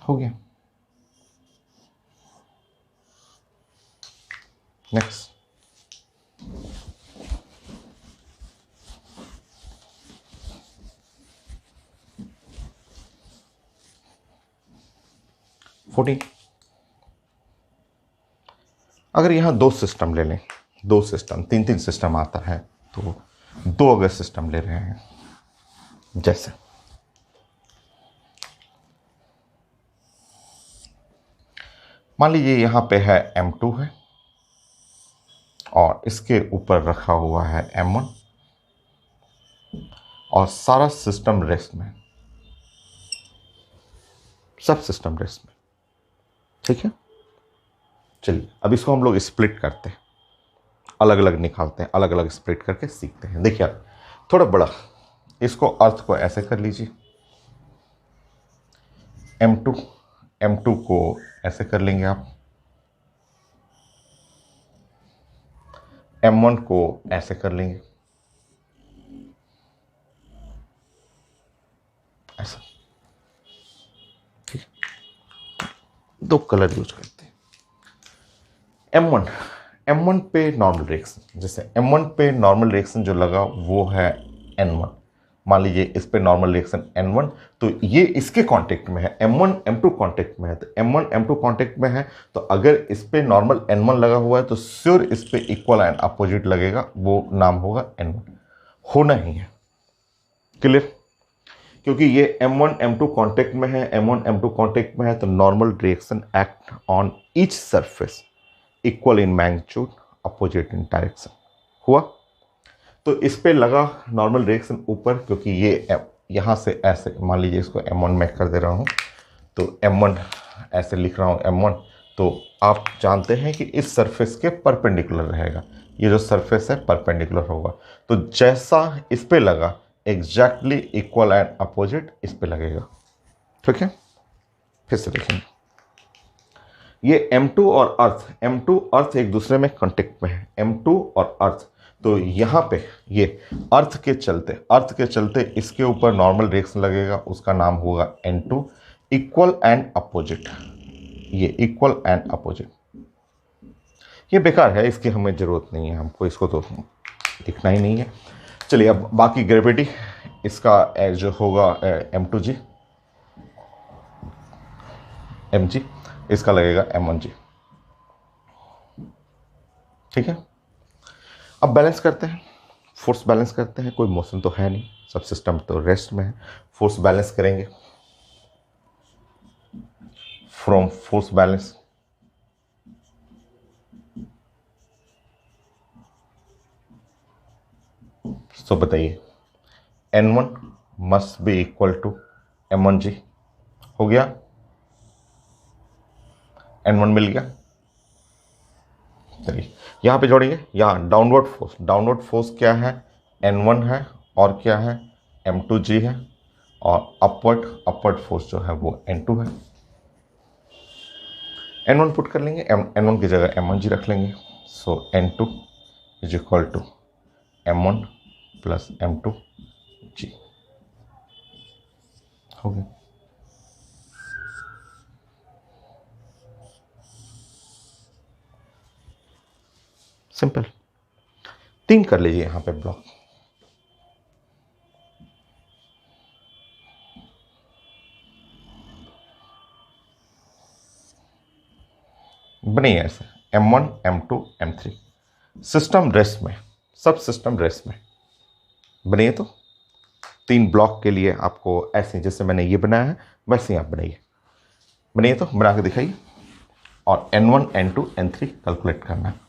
हो गया। Next, fourteen. अगर यहाँ दो सिस्टम ले लें, दो सिस्टम, तीन सिस्टम आता है, तो दो अगर सिस्टम ले रहे हैं, जैसे मान लीजिए यहाँ पे है m2 है और इसके ऊपर रखा हुआ है m1 और सारा सिस्टम रेस्ट में, सब सिस्टम रेस्ट में, ठीक है। चलिए अब इसको हम लोग स्प्लिट करते हैं, अलग अलग निकालते हैं, अलग अलग स्प्लिट करके सीखते हैं। देखिए थोड़ा बड़ा, इसको अर्थ को ऐसे कर लीजिए, m2 को ऐसे कर लेंगे आप, m1 को ऐसे कर लेंगे, ऐसा, ठीक। दो कलर यूज करते हैं। m1 पे नॉर्मल रिएक्शन, जैसे m1 पे नॉर्मल रिएक्शन जो लगा वो है n1। मान लीजिए इस पे नॉर्मल रिएक्शन n1, तो ये इसके कांटेक्ट में है, m1 m2 कांटेक्ट में है, तो m1 m2 कांटेक्ट में है, तो अगर इस पे नॉर्मल n1 लगा हुआ है तो श्योर इस पे इक्वल एंड अपोजिट लगेगा, वो नाम होगा n1, होना ही है। क्लियर? क्योंकि ये m1 m2 कांटेक्ट में है, m1 m2 कांटेक्ट में है, तो normal reaction act on each surface equal in magnitude, opposite in direction हुआ। तो इस पे लगा नॉर्मल रिएक्शन ऊपर, क्योंकि ये यहाँ से ऐसे, मान लीजिए इसको m1 में कर दे रहा हूँ, तो m1 ऐसे लिख रहा हूँ m1, तो आप जानते हैं कि इस सरफेस के परपेंडिकुलर रहेगा, ये जो सरफेस है परपेंडिकुलर होगा, तो जैसा इस पे लगा एग्जैक्टली इक्वल एंड अपोजिट इस पे लगेगा, ठीक है। फिर से देखेंगे, ये m2 और अर्थ एक दूसरे में कांटेक्ट में है, m2 और अर्थ, तो यहाँ पे ये अर्थ के चलते इसके ऊपर नॉर्मल रिएक्शन लगेगा, उसका नाम होगा n2, इक्वल एंड अपोजिट, ये इक्वल एंड अपोजिट। ये बेकार है, इसकी हमें ज़रूरत नहीं है, हमको इसको तो लिखना ही नहीं है। चलिए अब बाकी ग्रेविटी, इसका जो होगा m2g, mg, इसका लगेगा m1g, ठीक है। अब बैलेंस करते हैं, फोर्स बैलेंस करते हैं, कोई मोशन तो है नहीं, सब सिस्टम तो रेस्ट में है। फोर्स बैलेंस करेंगे, फ्रॉम फोर्स बैलेंस, तो बताइए n1 must be equal to m1g, हो गया, n1 मिल गया। चलिए यहाँ पे जोड़ेंगे, यहाँ डाउनवर्ड फोर्स क्या है, n1 है, और क्या है, m2g है, और अपवर्ड फोर्स जो है वो n2 है। n1 पुट कर लेंगे, n1 की जगह m1g रख लेंगे, so n2 is equal to m1 plus m2g, हो गया। सिंपल, 3 कर लीजिए यहाँ पे ब्लॉक, बनी ऐसे m1 m2 m3, system rest में, सब सिस्टम रेस्ट में बनिए। तो 3 ब्लॉक के लिए आपको ऐसे, जैसे मैंने ये बनाया है वैसे ही आप बनाइए, बनिए तो बना के दिखाइए, और n1 n2 n3 कैलकुलेट करना है।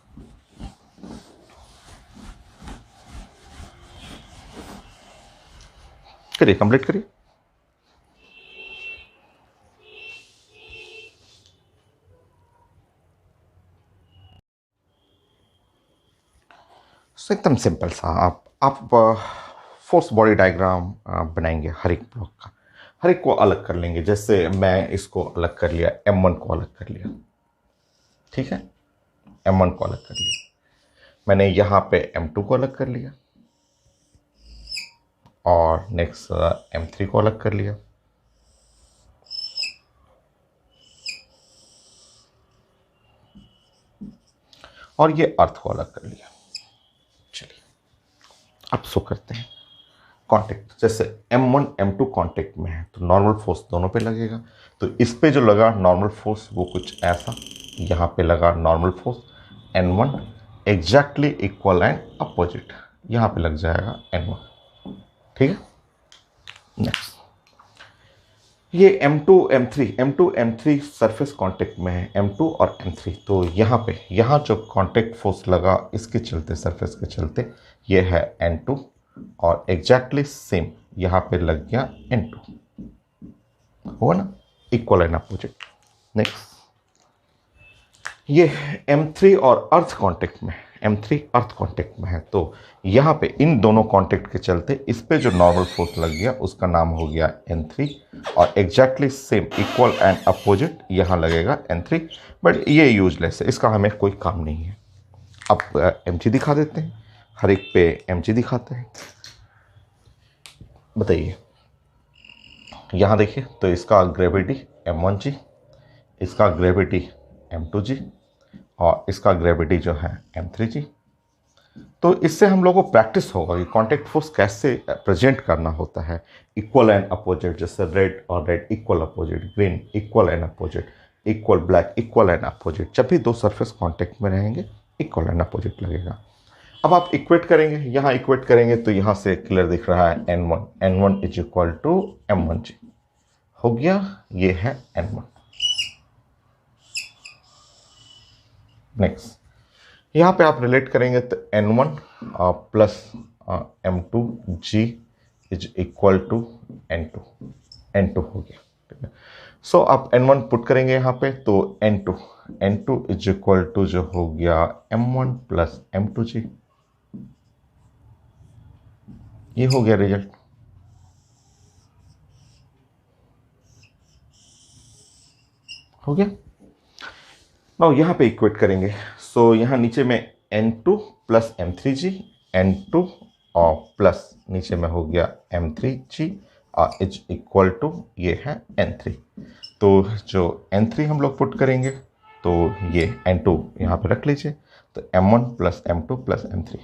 करिए, कंप्लीट करिए। एकदम सिंपल सा आप फोर्स बॉडी डायग्राम बनाएंगे हर एक ब्लॉक का, हर एक को अलग कर लेंगे। जैसे मैं इसको अलग कर लिया, M1 को अलग कर लिया, ठीक है, M1 को अलग कर लिया। मैंने यहाँ पे M2 को अलग कर लिया और नेक्स्ट M3 को अलग कर लिया। और ये अर्थ को अलग कर लिया। चलिए अब शो करते हैं कांटेक्ट। जैसे M1 M2 कांटेक्ट में है तो नॉर्मल फोर्स दोनों पे लगेगा। तो इस पे जो लगा नॉर्मल फोर्स वो कुछ ऐसा, यहाँ पे लगा normal force N1 exactly equal and opposite, यहाँ पे लग जाएगा N1, ठीक है। नेक्स्ट ये M2 M3 सरफेस कांटेक्ट में है, M2 और M3। तो यहाँ पे जो कांटेक्ट फोर्स लगा इसके चलते, सरफेस के चलते, ये है N2 और एग्जैक्टली सेम यहाँ पे लग गया N2, हुआ ना, इक्वल एंड अपोजिट। नेक्स्ट ये M3 और अर्थ कांटेक्ट में, M3 अर्थ कांटेक्ट में है। तो यहाँ पे इन दोनों कांटेक्ट के चलते इस पे जो नॉर्मल फोर्स लग गया उसका नाम हो गया N3 और exactly same equal and opposite यहाँ लगेगा N3। बट ये यूजलेस है, इसका हमें कोई काम नहीं है। अब mg दिखा देते हैं, हर एक पे mg दिखाते हैं। बताइए, यहाँ देखिए तो इसका ग्रेविटी M1g, इसका ग्रेविटी M2g और इसका ग्रेविटी जो है M3g। तो इससे हम लोगों को प्रैक्टिस होगा कि कांटेक्ट फोर्स कैसे प्रेजेंट करना होता है, इक्वल एंड अपोजिट। जैसे रेड और red equal opposite, green equal and opposite, equal black equal and opposite. जब भी दो सरफेस कांटेक्ट में रहेंगे इक्वल एंड अपोजिट लगेगा। अब आप इक्वेट करेंगे, यहाँ इक्वेट करेंगे तो यहाँ से क्लियर दिख रहा है N1 is equal to M1g, हो गया, ये है N1। नेक्स्ट यहाँ पे आप रिलेट करेंगे तो N1 plus M2g is equal to N2 हो गया, ठीक है। सो आप N1 पुट करेंगे यहाँ पे तो N2 इज इक्वल टू जो हो गया M1 प्लस M2g, ये हो गया रिजल्ट। हो गया। नाउ यहाँ पे इक्वेट करेंगे। सो यहाँ नीचे में N2 प्लस M3g, N2 और प्लस नीचे में हो गया M3g और इज इक्वल टू ये है N3। तो जो N3 हम लोग पुट करेंगे तो ये N2 यहाँ पे रख लीजिए, तो M1 plus M2 plus M3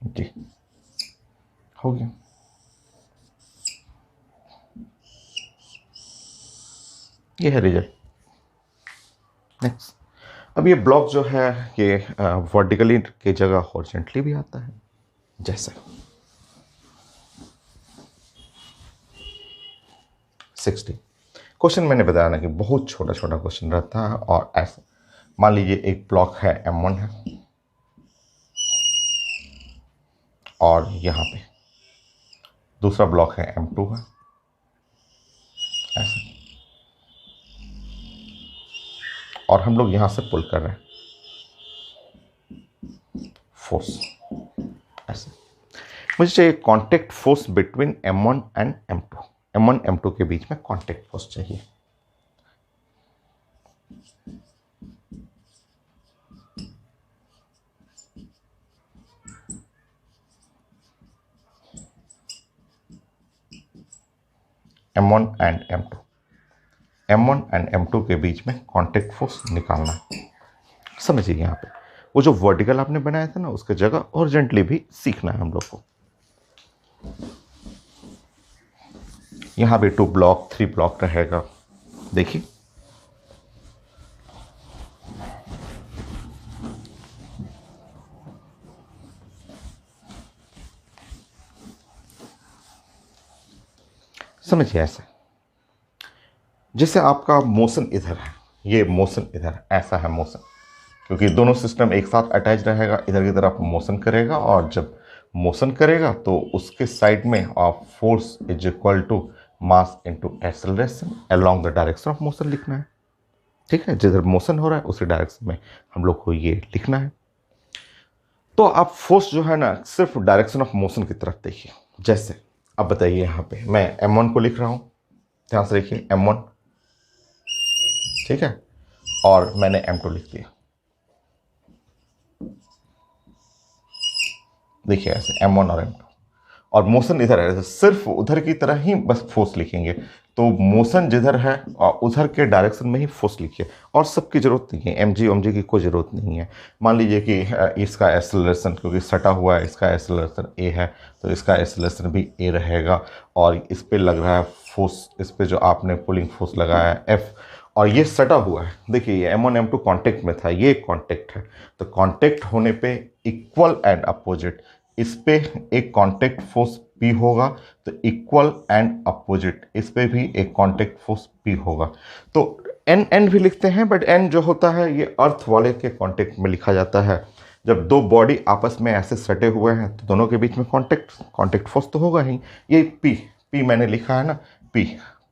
जी, हो गया। ये है रिजल्ट। नेक्स्ट अब ये ब्लॉक जो है ये वर्टिकली की जगह हॉरिजॉन्टली भी आता है। जैसे 60 क्वेश्चन मैंने बताया ना कि बहुत छोटा छोटा क्वेश्चन रहता है। और ऐसे मान लीजिए एक ब्लॉक है M1 है और यहाँ पे दूसरा ब्लॉक है M2 है, ऐसे, और हम लोग यहाँ से पुल कर रहे हैं फोर्स, ऐसे। मुझे चाहिए contact force between M1 and M2, M1 M2 के बीच में कांटेक्ट फोर्स चाहिए। M1 एंड M2 के बीच में कांटेक्ट फोर्स निकालना। समझिए यहाँ पे वो जो वर्टिकल आपने बनाया था ना उसके जगह हॉरिजॉन्टली भी सीखना है हम लोग को। यहाँ भी 2 ब्लॉक 3 ब्लॉक रहेगा। देखिए समझिए ऐसे, जैसे आपका मोशन इधर है, ये मोशन इधर ऐसा है मोशन, क्योंकि दोनों सिस्टम एक साथ अटैच रहेगा। इधर की तरफ मोशन करेगा और जब मोशन करेगा तो उसके साइड में आप force is equal to mass into acceleration along the direction of motion लिखना है। ठीक है, जिधर मोशन हो रहा है उसी डायरेक्शन में हम लोग को ये लिखना है। तो आप फोर्स जो है ना सिर्फ डायरेक्शन ऑफ मोशन की तरफ देखिए। जैसे अब बताइए, यहाँ पे मैं m1 को लिख रहा हूँ, ध्यान से देखिए m1, ठीक है, और मैंने m2 लिख दिया। देखिए ऐसे m1 और m2, और मोशन इधर है, सिर्फ उधर की तरह ही बस फोर्स लिखेंगे। तो मोशन जिधर है और उधर के डायरेक्शन में ही फोर्स लिखिए, और सबकी जरूरत नहीं है, mg की कोई ज़रूरत नहीं है। मान लीजिए कि इसका एक्सेलरेशन, क्योंकि सटा हुआ है, इसका एक्सेलरेशन a है, तो इसका एक्सेलरेशन भी a रहेगा। और इस पे लग रहा है फोर्स, इस पे जो आपने पुलिंग फोर्स लगाया है F, और ये सटा हुआ है। देखिए ये m1 m2 कांटेक्ट में था, ये कांटेक्ट है, तो कांटेक्ट होने पे इक्वल एंड अपोजिट, इस पे एक कांटेक्ट फोर्स P होगा, तो इक्वल एंड अपोजिट इस पे भी एक कांटेक्ट फोर्स P होगा। तो N भी लिखते हैं, बट N जो होता है ये अर्थ वाले के कांटेक्ट में लिखा जाता है। जब दो बॉडी आपस में ऐसे सटे हुए हैं तो दोनों के बीच में कांटेक्ट फोर्स तो होगा ही। ये P मैंने लिखा है ना,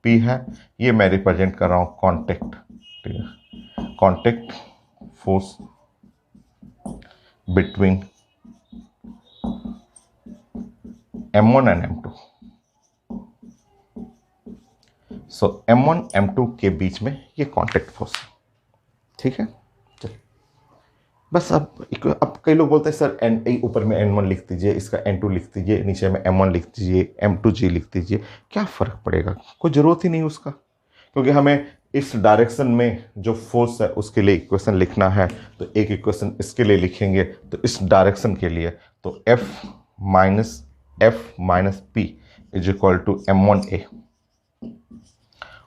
P है, ये मैं रिप्रेजेंट कर रहा हूँ कांटेक्ट, ठीक है, contact force between m1 and m2। So m1 m2 के बीच में ये कांटेक्ट फोर्स है, ठीक है। चलिए बस अब कई लोग बोलते हैं सर ऊपर में n1 लिख दीजिए, इसका n2 लिख दीजिए, नीचे में m1 लिख दीजिए, m2g लिख दीजिए, क्या फ़र्क पड़ेगा? कोई ज़रूरत ही नहीं उसका, क्योंकि हमें इस डायरेक्शन में जो फोर्स है उसके लिए इक्वेशन लिखना है। तो एक इक्वेशन इसके लिए लिखेंगे, तो इस डायरेक्शन के लिए तो F minus P is equal to m1a,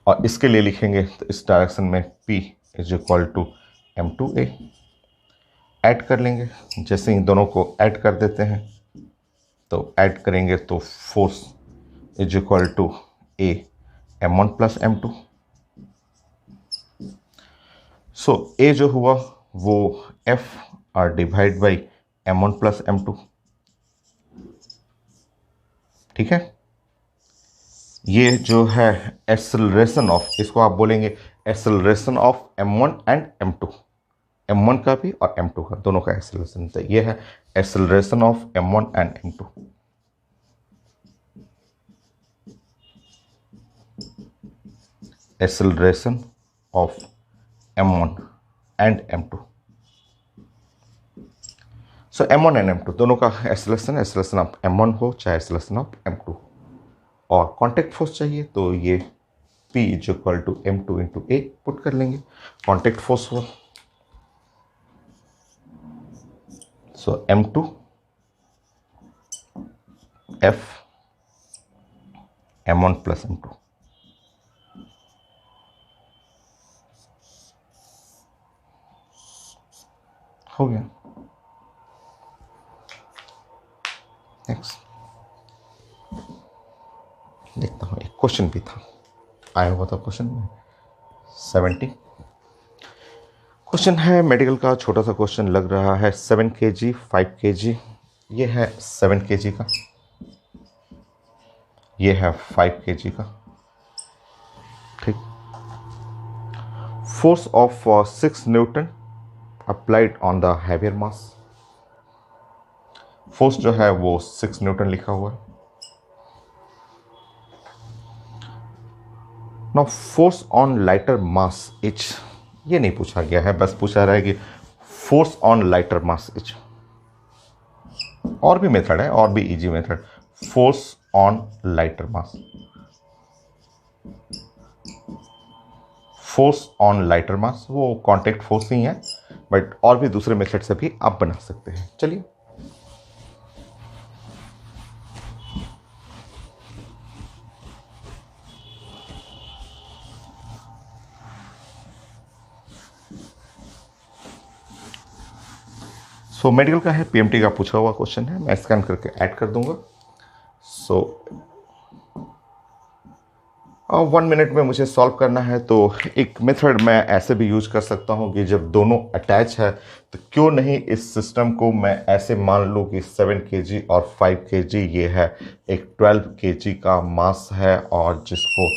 और इसके लिए लिखेंगे तो इस डायरेक्शन में P is equal to m2a। Add कर लेंगे, जैसे ही दोनों को ऐड कर देते हैं, तो ऐड करेंगे तो force is equal to a m1 plus m2। So a जो हुआ वो F और divide by m1 plus m2, ठीक है। ये जो है एक्सेलरेशन ऑफ, इसको आप बोलेंगे acceleration of m1 and m2, m1 का भी और m2 का, दोनों का एक्सेलरेशन। तो ये है acceleration of m1 and m2। Acceleration of m1 and m2। So m1 and m2 दोनों का एक्सेलरेशन ऑफ m1 हो चाहे एक्सेलरेशन ऑफ m2, और कांटेक्ट फोर्स चाहिए तो ये P is equal to m2 into a put कर लेंगे, कांटेक्ट फोर्स हो। सो m2 F m1 plus m2, हो गया। नेक्स्ट देखता हूँ, एक क्वेश्चन भी था, आया हुआ था क्वेश्चन में 70। क्वेश्चन है मेडिकल का, छोटा सा क्वेश्चन लग रहा है। 7 kg 5 kg, ये है 7 kg का, ये है 5 kg का, ठीक। Force of 6 Newton applied on the heavier mass. Force जो है वो 6 न्यूटन लिखा हुआ है। Now force on lighter mass etch, ये नहीं पूछा गया है, बस पूछा रहा है कि force on lighter mass each. और भी मेथड है, और भी easy method, force on lighter mass, force on lighter mass, वो कांटेक्ट फोर्स ही है, बट और भी दूसरे मेथड से भी आप बना सकते हैं। चलिए सो मेडिकल का है, पीएमटी का पूछा हुआ क्वेश्चन है, मैं स्कैन करके ऐड कर दूंगा। सो 1 मिनट में मुझे सॉल्व करना है। तो एक मेथड मैं ऐसे भी यूज कर सकता हूँ कि जब दोनों अटैच है तो क्यों नहीं इस सिस्टम को मैं ऐसे मान लूँ कि 7 kg और 5 kg ये है, एक 12 kg का मास है, और जिसको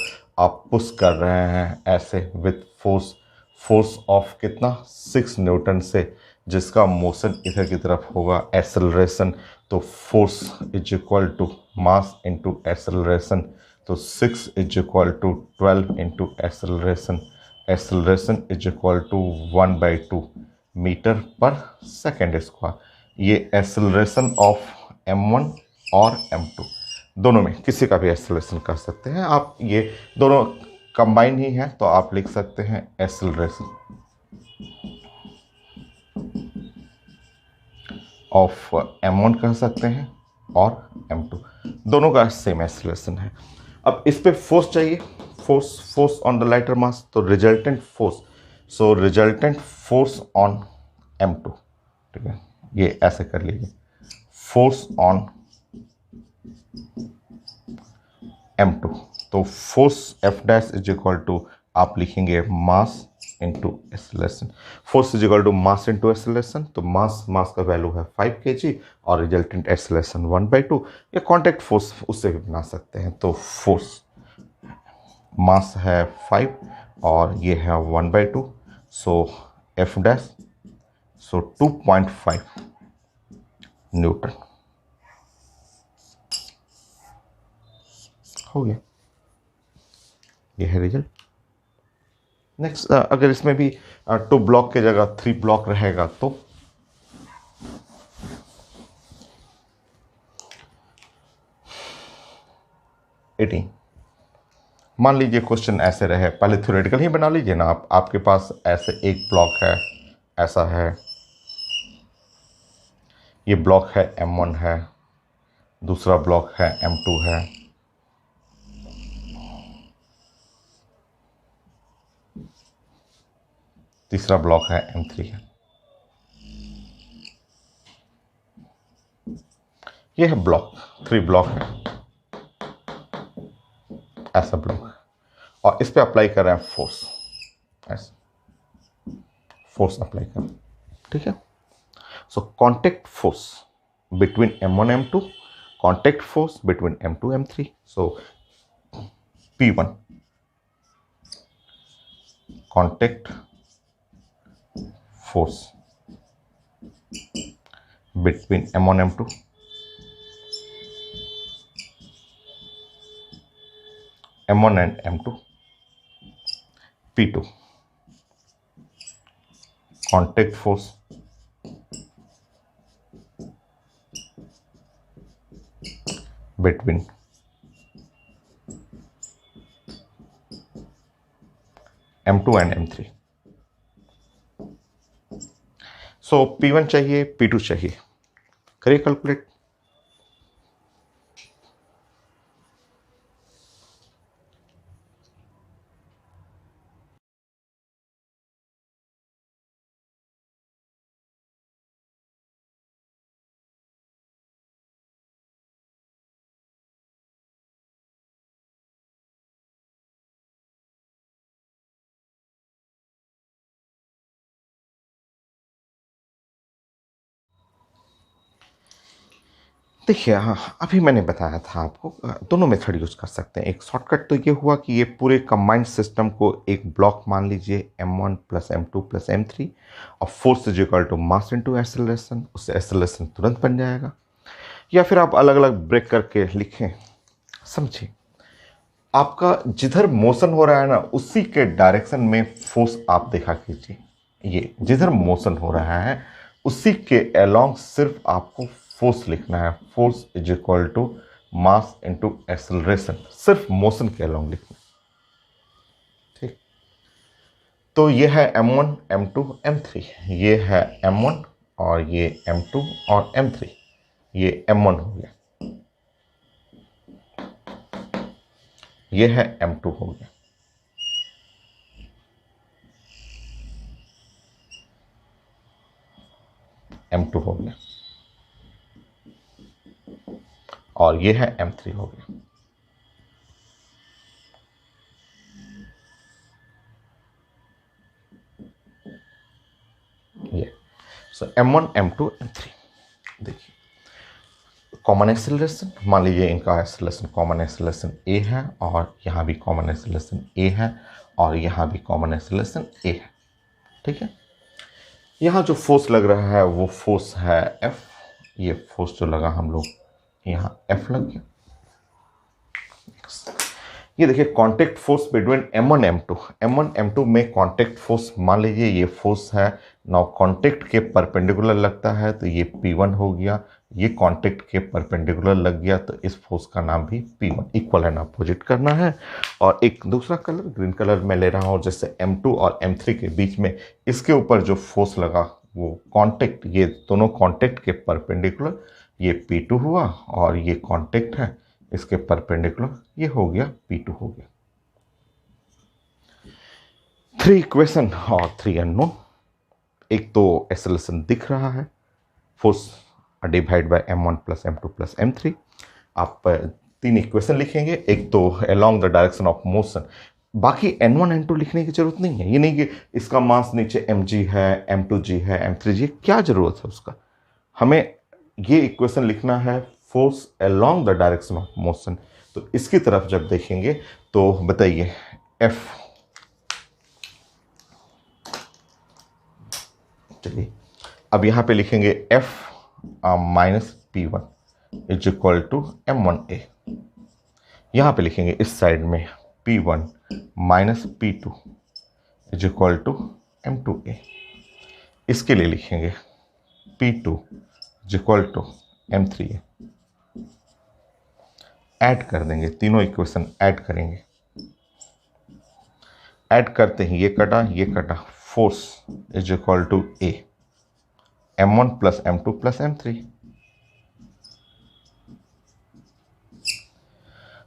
आप पुश कर रहे हैं ऐसे विथ फोर्स फोर्स ऑफ कितना 6 न्यूटन से, जिसका मोशन इधर की तरफ होगा एक्सेलरेशन, तो force is equal to mass into acceleration, तो 6 is equal to 12 into acceleration, acceleration is equal to 1/2 metre पर सेकेंड स्क्वायर। ये एक्सेलरेशन ऑफ m1 और m2 दोनों में किसी का भी एक्सेलरेशन कर सकते हैं आप, ये दोनों कंबाइन ही है, तो आप लिख सकते हैं एक्सेलरेशन ऑफ m1 कह सकते हैं और m2, दोनों का सेम एक्सेलरेशन है। अब इस पे फोर्स चाहिए, फोर्स ऑन द लाइटर मास, तो resultant force, so resultant force on m2, ठीक है, ये ऐसे कर लीजिए, फोर्स ऑन m2, तो force F dash is equal to आप लिखेंगे mass into acceleration, force is equal to mass into acceleration, तो मास का वैल्यू है 5 kg और रिजल्टेंट एक्सेलरेशन 1/2, या कॉन्टैक्ट फोर्स उससे भी बना सकते हैं, तो फोर्स मास है 5 और ये है 1/2, सो F डैश, सो 2.5 न्यूटन हो गया, ये है रिजल्ट। नेक्स्ट, अगर इसमें भी 2 ब्लॉक की जगह 3 ब्लॉक रहेगा तो एटीन, मान लीजिए क्वेश्चन ऐसे रहे, पहले थ्योरेटिकल ही बना लीजिए ना आप, आपके पास ऐसे एक ब्लॉक है, ऐसा है, ये ब्लॉक है m1 है, दूसरा ब्लॉक है m2 है, तीसरा ब्लॉक है m3 है, ये है ब्लॉक, 3 ब्लॉक है, ऐसा ब्लॉक है, और इस पे अप्लाई कर रहे हैं फोर्स, ऐसा फोर्स अप्लाई कर, ठीक है। So contact force between m1 m2, contact force between m2 m3, so P1 contact force between m1 m2, m1 and m2, P2 contact force between m2 and m3। So P1 चाहिए, P2 चाहिए, करिए calculate. देखिए, हाँ, अभी मैंने बताया था आपको, दोनों मेथड यूज़ कर सकते हैं। एक शॉर्टकट तो ये हुआ कि ये पूरे कंबाइंड सिस्टम को एक ब्लॉक मान लीजिए m1 plus m2 plus m3, और force is equal to mass into acceleration, उससे एक्सेलरेशन तुरंत बन जाएगा। या फिर आप अलग अलग ब्रेक करके लिखें, समझिए, आपका जिधर मोशन हो रहा है ना, उसी के डायरेक्शन में फोर्स आप देखा कीजिए, ये जिधर मोशन हो रहा है उसी के अलोंग सिर्फ आपको फोर्स लिखना है, force is equal to mass into acceleration, सिर्फ मोशन के अलोंग लिखना, ठीक। तो ये है m1 m2 m3, ये है m1 और ये m2 और m3, ये m1 हो गया, ये है m2 हो गया, m2 हो गया, और ये है m3 हो गया। ये सो m1 m2 m3, देखिए कॉमन एक्सेलरेशन, मान लीजिए इनका एक्सेलरेशन, कॉमन एक्सेलरेशन a है, और यहाँ भी कॉमन एक्सेलरेशन a है, और यहाँ भी कॉमन एक्सेलरेशन a है, ठीक है। यहाँ जो फोर्स लग रहा है वो फोर्स है एफ। ये फोर्स जो लगा हम लोग यहाँ एफ लग गया। ये देखिए contact force between M1 M2। M1 M2 में कांटेक्ट फोर्स मान लीजिए ये फोर्स है। नाउ कांटेक्ट के परपेंडिकुलर लगता है तो ये P1 हो गया। ये कांटेक्ट के परपेंडिकुलर लग गया तो इस फोर्स का नाम भी P1। इक्वल एंड अपोजिट करना है। और एक दूसरा कलर ग्रीन कलर मैं ले रहा हूँ, जैसे M2 और M3 के बीच में इसके ऊपर जो फोर्स लगा वो कांटेक्ट, ये दोनों कांटेक्ट के परपेंडिकुलर ये P2 हुआ, और ये कांटेक्ट है इसके परपेंडिकुलर ये हो गया P2 हो गया। 3 इक्वेशन और 3 अननोन। एक तो एक्सेलरेशन दिख रहा है, force divide by M1 plus M2 plus M3। आप 3 इक्वेशन लिखेंगे। एक तो along the direction of motion, बाकी N1 N2 लिखने की जरूरत नहीं है। ये नहीं कि इसका मास नीचे mg है, m2g है, m3g, क्या जरूरत है उसका। हमें ये इक्वेशन लिखना है force along the direction of motion. तो इसकी तरफ जब देखेंगे तो बताइए F, चलिए अब यहां पे लिखेंगे F minus P1 is equal to M1A। यहां पे लिखेंगे इस साइड में P1 minus P2 is equal to M2A। इसके लिए लिखेंगे P2 is equal to M3A। Add कर देंगे, तीनों इक्वेशन ऐड करेंगे। ऐड करते ही ये कटा, force is equal to A, M1 plus M2 plus M3।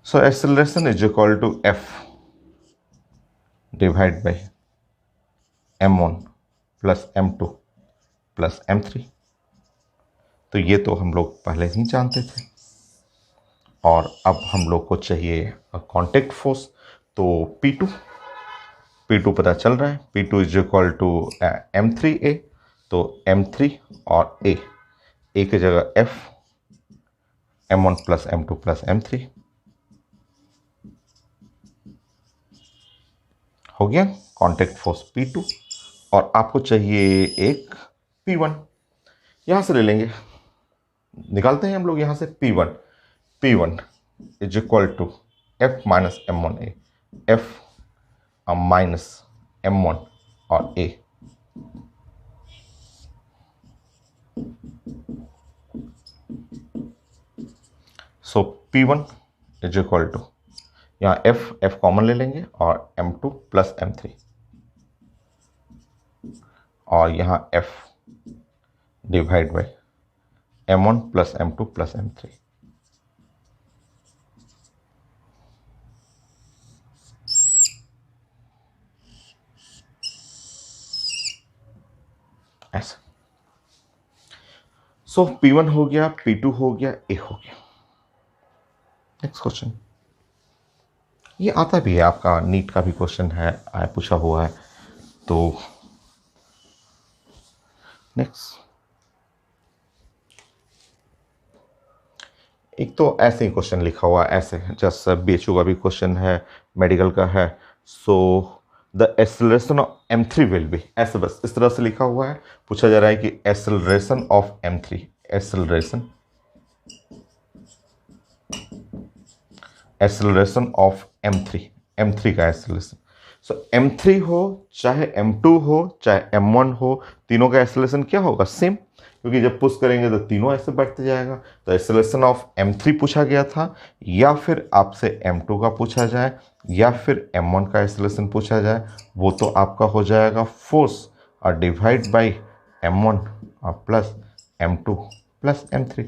So acceleration is equal to F divide by M1 plus M2 plus M3। तो ये तो हम लोग पहले ही जानते थे। और अब हम लोग को चाहिए कांटेक्ट फोर्स। तो P2 पता चल रहा है, P2 is equal to M3A। तो M3 और A की जगह F, M1 plus M2 plus M3 हो गया कांटेक्ट फोर्स P2। और आपको चाहिए एक P1, यहां से ले लेंगे, निकालते हैं हम लोग यहां से P1 is equal to F minus M1A, F minus M1 और A। So P1 is equal to, यहाँ F कॉमन ले लेंगे और M2 प्लस M3, और यहाँ F divide by M1 plus M2 plus M3। ऐसा। सो P1 हो गया, P2 हो गया, A हो गया। नेक्स्ट क्वेश्चन, ये आता भी है, आपका नीट का भी क्वेश्चन है, आया पूछा हुआ है। तो नेक्स्ट, एक तो ऐसे ही क्वेश्चन लिखा हुआ है, ऐसे जस्ट BHU का भी क्वेश्चन है, मेडिकल का है। So the acceleration of M3 will be, ऐसे बस इस तरह से लिखा हुआ है। पूछा जा रहा है कि acceleration of M3, acceleration of M3 का एक्सेलरेशन। सो M3 हो चाहे M2 हो चाहे M1 हो, तीनों का एक्सेलरेशन क्या होगा, सेम, क्योंकि जब पुश करेंगे तो तीनों ऐसे बढ़ते जाएगा। तो एक्सेलरेशन ऑफ M3 पूछा गया था, या फिर आपसे M2 का पूछा जाए, या फिर M1 का एक्सेलरेशन पूछा जाए, वो तो आपका हो जाएगा फोर्स और डिवाइड बाई M1 और प्लस M2 प्लस M3।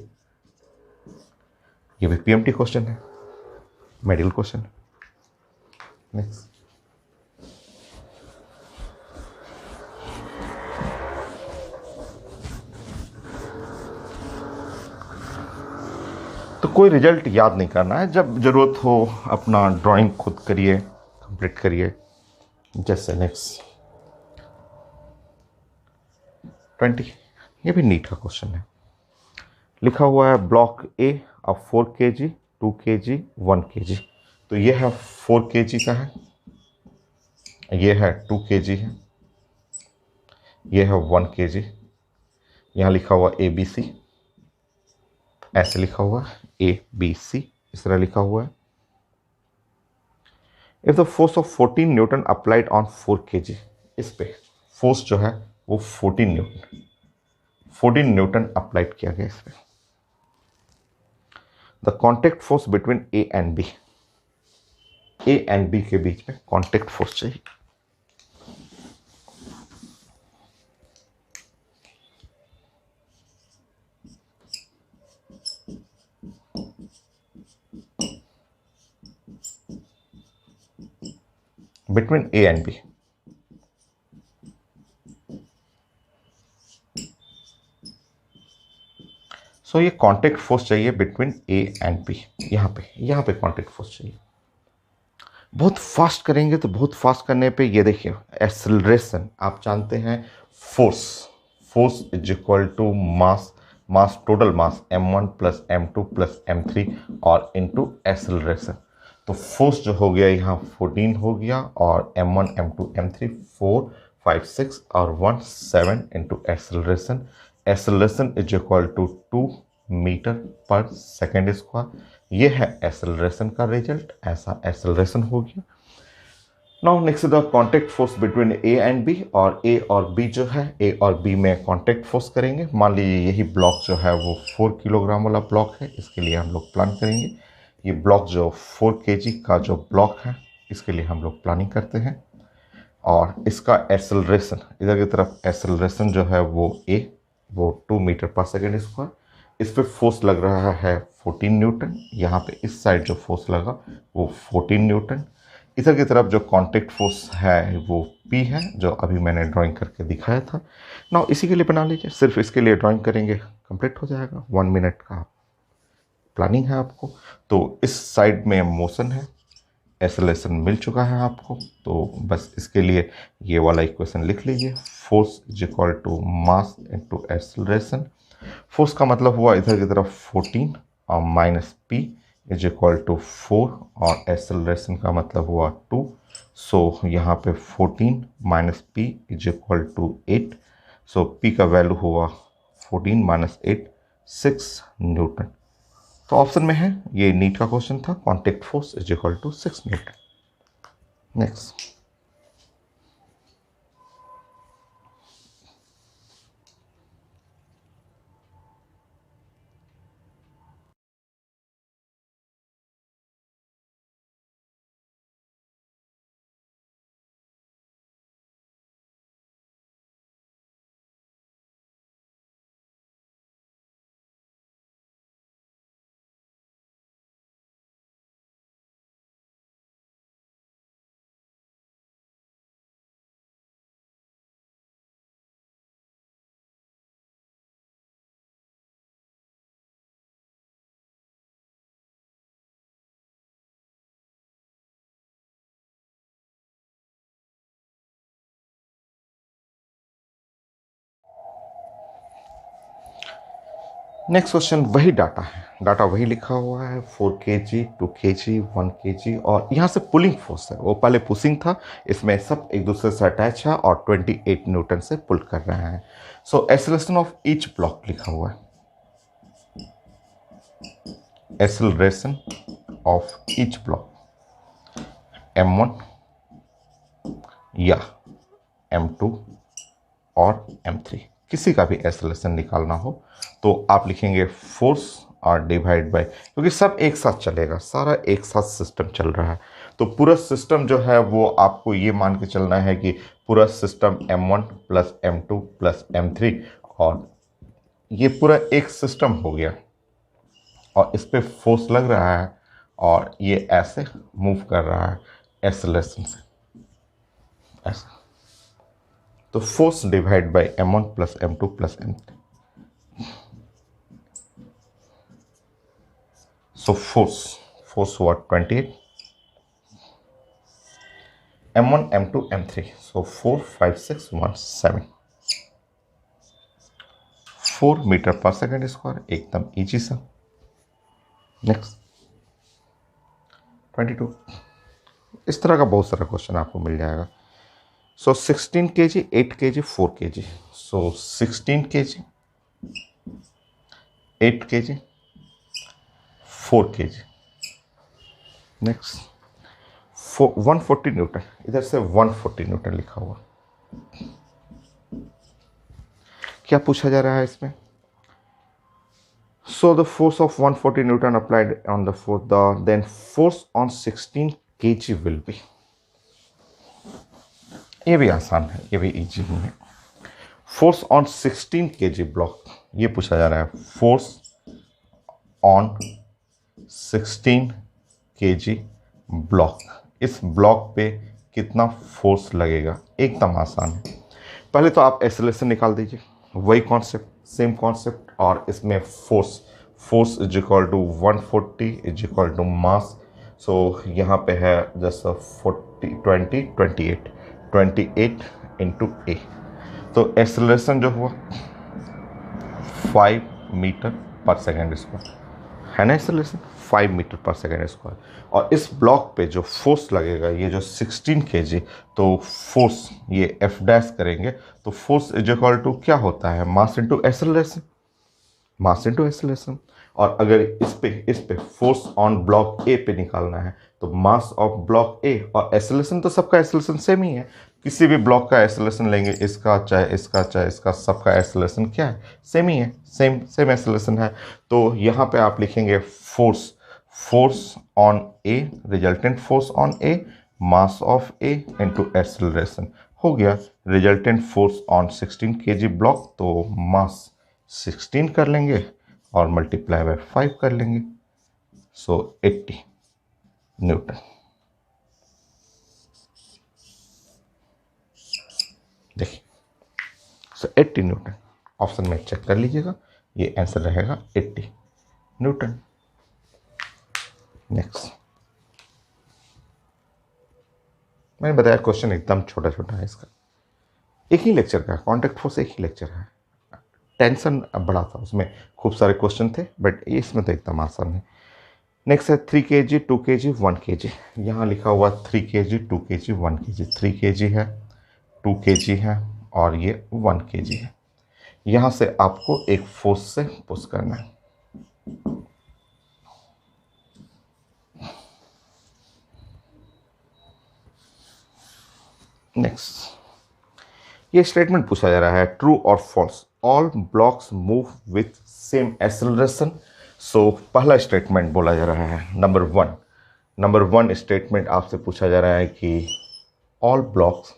ये भी PMT क्वेश्चन है, मेडिकल क्वेश्चन। नेक्स्ट, तो कोई रिजल्ट याद नहीं करना है, जब ज़रूरत हो अपना ड्राइंग खुद करिए, कंप्लीट करिए। जैसे नेक्स्ट 20, ये भी नीट का क्वेश्चन है। लिखा हुआ है ब्लॉक A अब 4 kg 2 kg 1 kg। तो ये है 4 kg का है, ये है 2 kg है, ये है 1 kg। यहाँ लिखा हुआ ABC, ऐसे लिखा हुआ है ABC, इस तरह लिखा हुआ है। If the force of 14 Newton applied on 4 kg, इस पे फोर्स जो है वो 14 न्यूटन अप्लाइड किया गया इस पे। The contact force between A and B, A and B के बीच में कॉन्टेक्ट फोर्स चाहिए। Between A and B, so ये कांटेक्ट फोर्स चाहिए बिटवीन ए एंड बी। यहाँ पे कांटेक्ट फोर्स चाहिए। बहुत फास्ट करेंगे तो बहुत फास्ट करने पे ये देखिए एक्सेलरेशन, आप जानते हैं force, force is equal to mass, mass total mass m1 plus m2 plus m3 और इनटू एक्सेलरेशन। तो फोर्स जो हो गया यहाँ 14 हो गया और m1 m2 m3 4 5 6 और 1 7 into acceleration. Acceleration is equal to 2 metre पर सेकेंड स्क्वायर। ये है एक्सेलरेशन का रिजल्ट, ऐसा एक्सेलरेशन हो गया। Now next the contact force between A and B, और ए और बी जो है, ए और बी में कांटेक्ट फोर्स करेंगे। मान लीजिए यही ब्लॉक जो है वो 4 किलोग्राम वाला ब्लॉक है, इसके लिए हम लोग प्लान करेंगे। ये ब्लॉक जो 4 kg का जो ब्लॉक है, इसके लिए हम लोग प्लानिंग करते हैं। और इसका एक्सेलरेशन, इधर की तरफ एक्सेलरेशन जो है वो 2 मीटर पर सेकेंड स्क्वायर। इस पे फोर्स लग रहा है 14 न्यूटन। यहाँ पे इस साइड जो फोर्स लगा वो 14 न्यूटन। इधर की तरफ जो कांटेक्ट फोर्स है वो P है, जो अभी मैंने ड्राइंग करके दिखाया था। ना इसी के लिए बना लीजिए, सिर्फ इसके लिए ड्राइंग करेंगे, कंप्लीट हो जाएगा। 1 मिनट का प्लानिंग है आपको। तो इस साइड में मोशन है, एक्सेलरेशन मिल चुका है आपको, तो बस इसके लिए ये वाला इक्वेशन लिख लीजिए। Force is equal to mass into acceleration. Force का मतलब हुआ इधर की तरफ 14 और minus P is equal to 4, और एक्सेलरेशन का मतलब हुआ 2। सो यहाँ पे 14 minus P is equal to 8। So P का वैल्यू हुआ 14 माइनस 8 6 न्यूटन। तो ऑप्शन में है, ये नीट का क्वेश्चन था, contact force is equal to 6 newton. Next, next question वही डाटा है, डाटा वही लिखा हुआ है, 4 kg 2 kg 1 kg, और यहाँ से पुलिंग फोर्स है, वो पहले पुशिंग था, इसमें सब एक दूसरे से अटैच है और 28 न्यूटन से पुल कर रहे हैं। So acceleration of each block लिखा हुआ है, acceleration of each block m1 या m2 और m3, किसी का भी एक्सेलरेशन निकालना हो तो आप लिखेंगे फोर्स और डिवाइड बाय, क्योंकि सब एक साथ चलेगा, सारा एक साथ सिस्टम चल रहा है। तो पूरा सिस्टम जो है वो आपको ये मान के चलना है कि पूरा system m1 plus m2 plus m3, और ये पूरा एक सिस्टम हो गया और इस पर फोर्स लग रहा है और ये ऐसे मूव कर रहा है एक्सेलरेशन से, ऐसा। तो force divide by m1 plus m2 plus m3। So force हुआ 28, m1 m2 m3, सो 4 5 6 1 7, 4 मीटर पर सेकेंड स्क्वायर, एकदम इजी सा। नेक्स्ट 22, इस तरह का बहुत सारा क्वेश्चन आपको मिल जाएगा। So 16 kg, 8 kg, 4 kg. So 16 kg, 8 kg, 4 kg. Next 140 Newton, इधर से 140 न्यूटन लिखा हुआ। क्या पूछा जा रहा है इसमें? So the force of 140 newton applied on the then force on 16 kg will be. ये भी आसान है, ये भी इजी है। फोर्स ऑन 16 kg ब्लॉक, ये पूछा जा रहा है। फोर्स ऑन 16 kg ब्लॉक, इस ब्लॉक पे कितना फोर्स लगेगा? एकदम आसान है। पहले तो आप एक्सेलरेशन निकाल दीजिए, वही कॉन्सेप्ट, सेम कॉन्सेप्ट, और इसमें force is equal to 140 is equal to mass. So यहाँ पे है जैसे 28 इंटू ए। तो एक्सेलरेशन जो हुआ 5 मीटर पर सेकेंड स्क्वायर है ना, एक्सेलरेशन 5 मीटर पर सेकेंड स्क्वायर। और इस ब्लॉक पे जो फोर्स लगेगा, ये जो 16 kg, तो फोर्स ये एफ डैश करेंगे तो फोर्स इज इक्वल टू क्या होता है? मास इंटू एक्सेलरेशन, मास इंटू एक्सेलरेशन। और अगर इस पे फोर्स ऑन ब्लॉक ए पे निकालना है तो मास ऑफ ब्लॉक ए, और एक्सेलरेशन तो सबका एक्सेलरेशन सेम ही है। किसी भी ब्लॉक का एक्सेलरेशन लेंगे, इसका चाहे इसका चाहे इसका, सबका एक्सेलरेशन क्या है? सेम ही है, सेम एक्सेलरेशन है। तो यहाँ पे आप लिखेंगे force on A, resultant force on A, mass of A into acceleration. हो गया resultant force on 16 kg block, तो मास 16 कर लेंगे और मल्टीप्लाई बाय 5 कर लेंगे। सो 80 न्यूटन। देखिए, सो 80 न्यूटन ऑप्शन में चेक कर लीजिएगा, ये आंसर रहेगा 80 न्यूटन। नेक्स्ट, मैंने बताया क्वेश्चन एकदम छोटा छोटा है इसका, एक ही लेक्चर का कॉन्टैक्ट फोर्स, एक ही लेक्चर है। टेंशन बड़ा था, उसमें खूब सारे क्वेश्चन थे, बट इसमें तो एकदम आसान है। नेक्स्ट है 3 kg, 2 kg, 1 kg। यहाँ लिखा हुआ 3 kg, 2 kg, 1 kg। 3 kg है, 2 kg है, और ये 1 kg है। यहाँ से आपको एक फोर्स से पुश करना है। नेक्स्ट, ये स्टेटमेंट पूछा जा रहा है, ट्रू और false, all blocks move with same acceleration. So पहला स्टेटमेंट बोला जा रहा है, नंबर वन स्टेटमेंट आपसे पूछा जा रहा है कि all blocks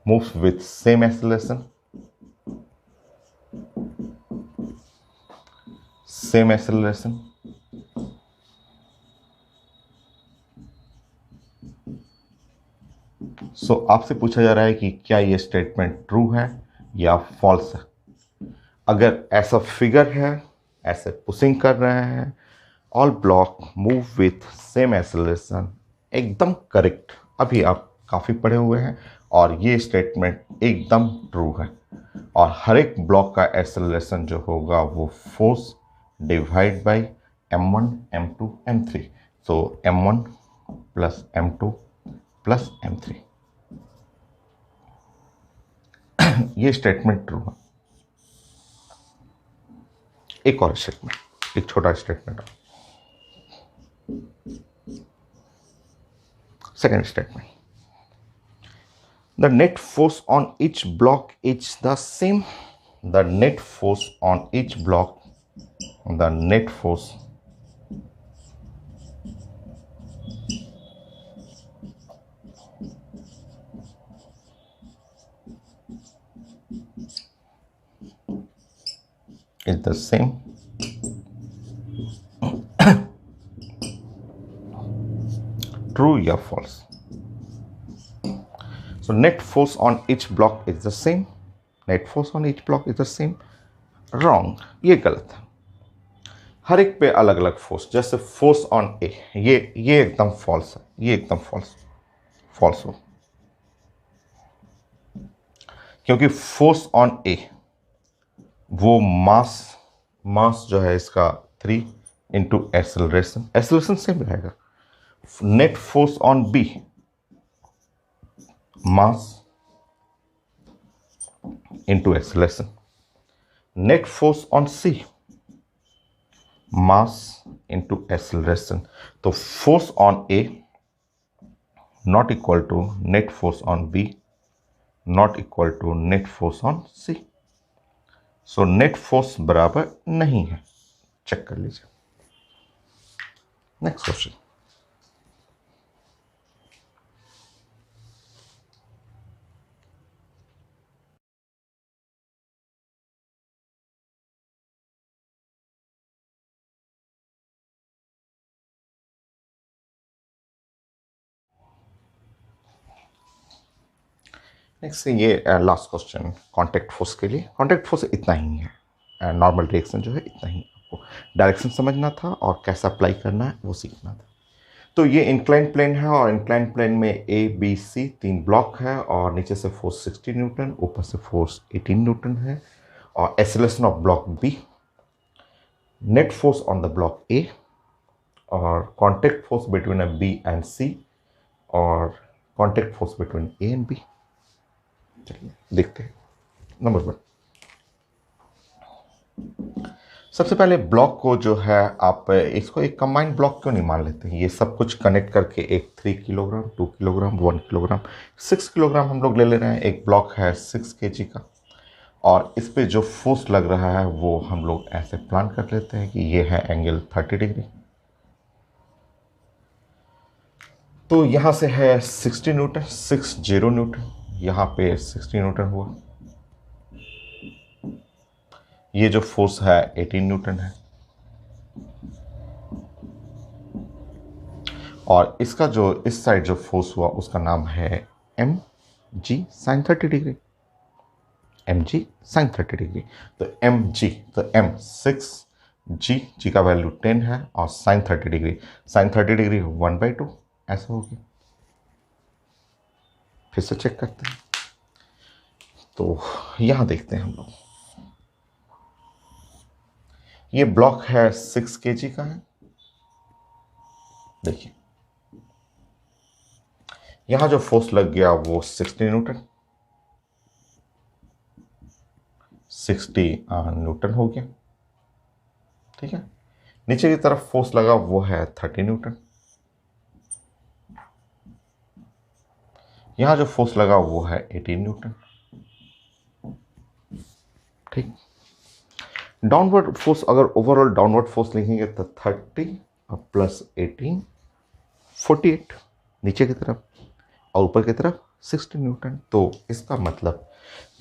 moves with same acceleration, same acceleration. So आपसे पूछा जा रहा है कि क्या ये स्टेटमेंट ट्रू है या फॉल्स है। अगर ऐसा फिगर है, ऐसे पुशिंग कर रहे हैं, all block move with same acceleration, एकदम करेक्ट। अभी आप काफ़ी पढ़े हुए हैं और ये स्टेटमेंट एकदम ट्रू है। और हर एक ब्लॉक का एक्सेलरेशन जो होगा वो force divide by m1 m2 m3। So m1 plus m2 plus m3, ये स्टेटमेंट ट्रू है। एक और स्टेटमेंट, एक छोटा statement, second statement, the net force on each block is the same. The net force on each block, the net force is the same. True या false? So net force on each block is the same. Net force on each block is the same. Wrong, ये गलत है। हर एक पे अलग अलग force, जैसे force on ए, ये एकदम फॉल्स है, ये एकदम फॉल्स हो, क्योंकि फोर्स ऑन ए वो मास जो है इसका 3 इंटू एक्सेलरेशन सेम रहेगा। Net force on B, mass into acceleration. Net force on C, mass into acceleration. तो force on A not equal to net force on B not equal to net force on C. So net force बराबर नहीं है, check कर लीजिए। Next question. Next ये last question contact force के लिए। Contact force इतना ही है, नॉर्मल रिएक्शन जो है इतना ही, आपको डायरेक्शन समझना था और कैसा अप्लाई करना है वो सीखना था। तो ये इंक्लाइन प्लेन है और इंक्लाइन प्लेन में ए बी सी 3 ब्लॉक है और नीचे से फोर्स 60 न्यूटन, ऊपर से फोर्स 18 न्यूटन है और acceleration of block B, net force on the block A और contact force between A B and C और contact force between A and B. चलिए देखते हैं। नंबर 1, सबसे पहले ब्लॉक को जो है आप इसको एक कंबाइंड ब्लॉक क्यों नहीं मान लेते हैं। ये सब कुछ कनेक्ट करके एक 3 किलोग्राम 2 किलोग्राम 1 किलोग्राम 6 किलोग्राम हम लोग ले रहे हैं। एक ब्लॉक है 6 kg का और इस पे जो फोर्स लग रहा है वो हम लोग ऐसे प्लान कर लेते हैं कि ये है एंगल 30 डिग्री। तो यहाँ से है 60 न्यूटन, 60 न्यूटन, यहाँ पे 60 न्यूटन हुआ। ये जो फोर्स है 18 न्यूटन है और इसका जो इस साइड जो फोर्स हुआ उसका नाम है M G sine 30 degree, M G sine 30 degree. तो एम जी, तो एम 6 जी का वैल्यू 10 है और साइन 30 डिग्री, साइन 30 डिग्री 1/2 ऐसा हो गया। फिर से चेक करते हैं। तो यहां देखते हैं हम लोग, ये ब्लॉक है 6 kg का है। देखिए यहां जो फोर्स लग गया वो 60 न्यूटन, 60 न्यूटन हो गया, ठीक है। नीचे की तरफ फोर्स लगा वो है 30 न्यूटन, यहां जो फोर्स लगा वो है 18 न्यूटन, ठीक। डाउनवर्ड फोर्स अगर ओवरऑल डाउनवर्ड फोर्स लिखेंगे तो 30 और प्लस 18 48 नीचे की तरफ और ऊपर की तरफ 60 न्यूटन। तो इसका मतलब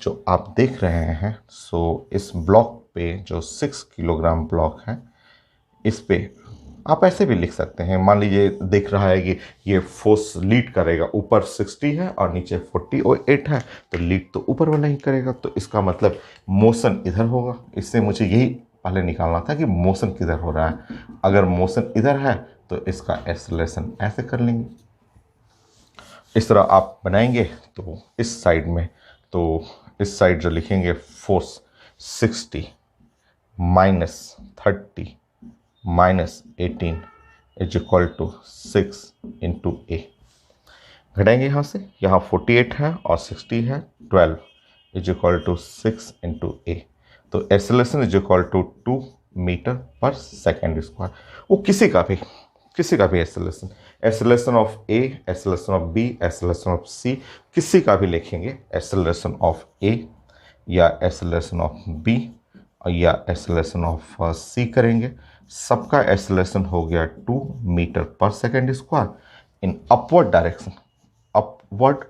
जो आप देख रहे हैं, सो इस ब्लॉक पे जो 6 किलोग्राम ब्लॉक है इस पे आप ऐसे भी लिख सकते हैं। मान लीजिए देख रहा है कि ये फोर्स लीड करेगा, ऊपर 60 है और नीचे 48 है, तो लीड तो ऊपर वाला ही करेगा। तो इसका मतलब मोशन इधर होगा। इससे मुझे यही पहले निकालना था कि मोशन किधर हो रहा है। अगर मोशन इधर है तो इसका एक्सेलरेशन ऐसे कर लेंगे, इस तरह आप बनाएंगे। तो इस साइड में, तो इस साइड जो लिखेंगे force 60 minus 30 minus 18 is equal to 6 into A. घटाएंगे यहाँ से, यहाँ 48 है और 60 है, 12 is equal to 6 into A. तो acceleration is equal to 2 metre पर सेकेंड स्क्वायर। वो किसी का भी acceleration, acceleration of A, acceleration of B, acceleration of C, किसी का भी लिखेंगे। एक्सेलरेशन ऑफ ए या एक्सेलरेशन ऑफ बी या एक्सेलरेशन ऑफ सी करेंगे, सबका एक्सेलरेशन हो गया 2 मीटर पर second square in upward direction, upward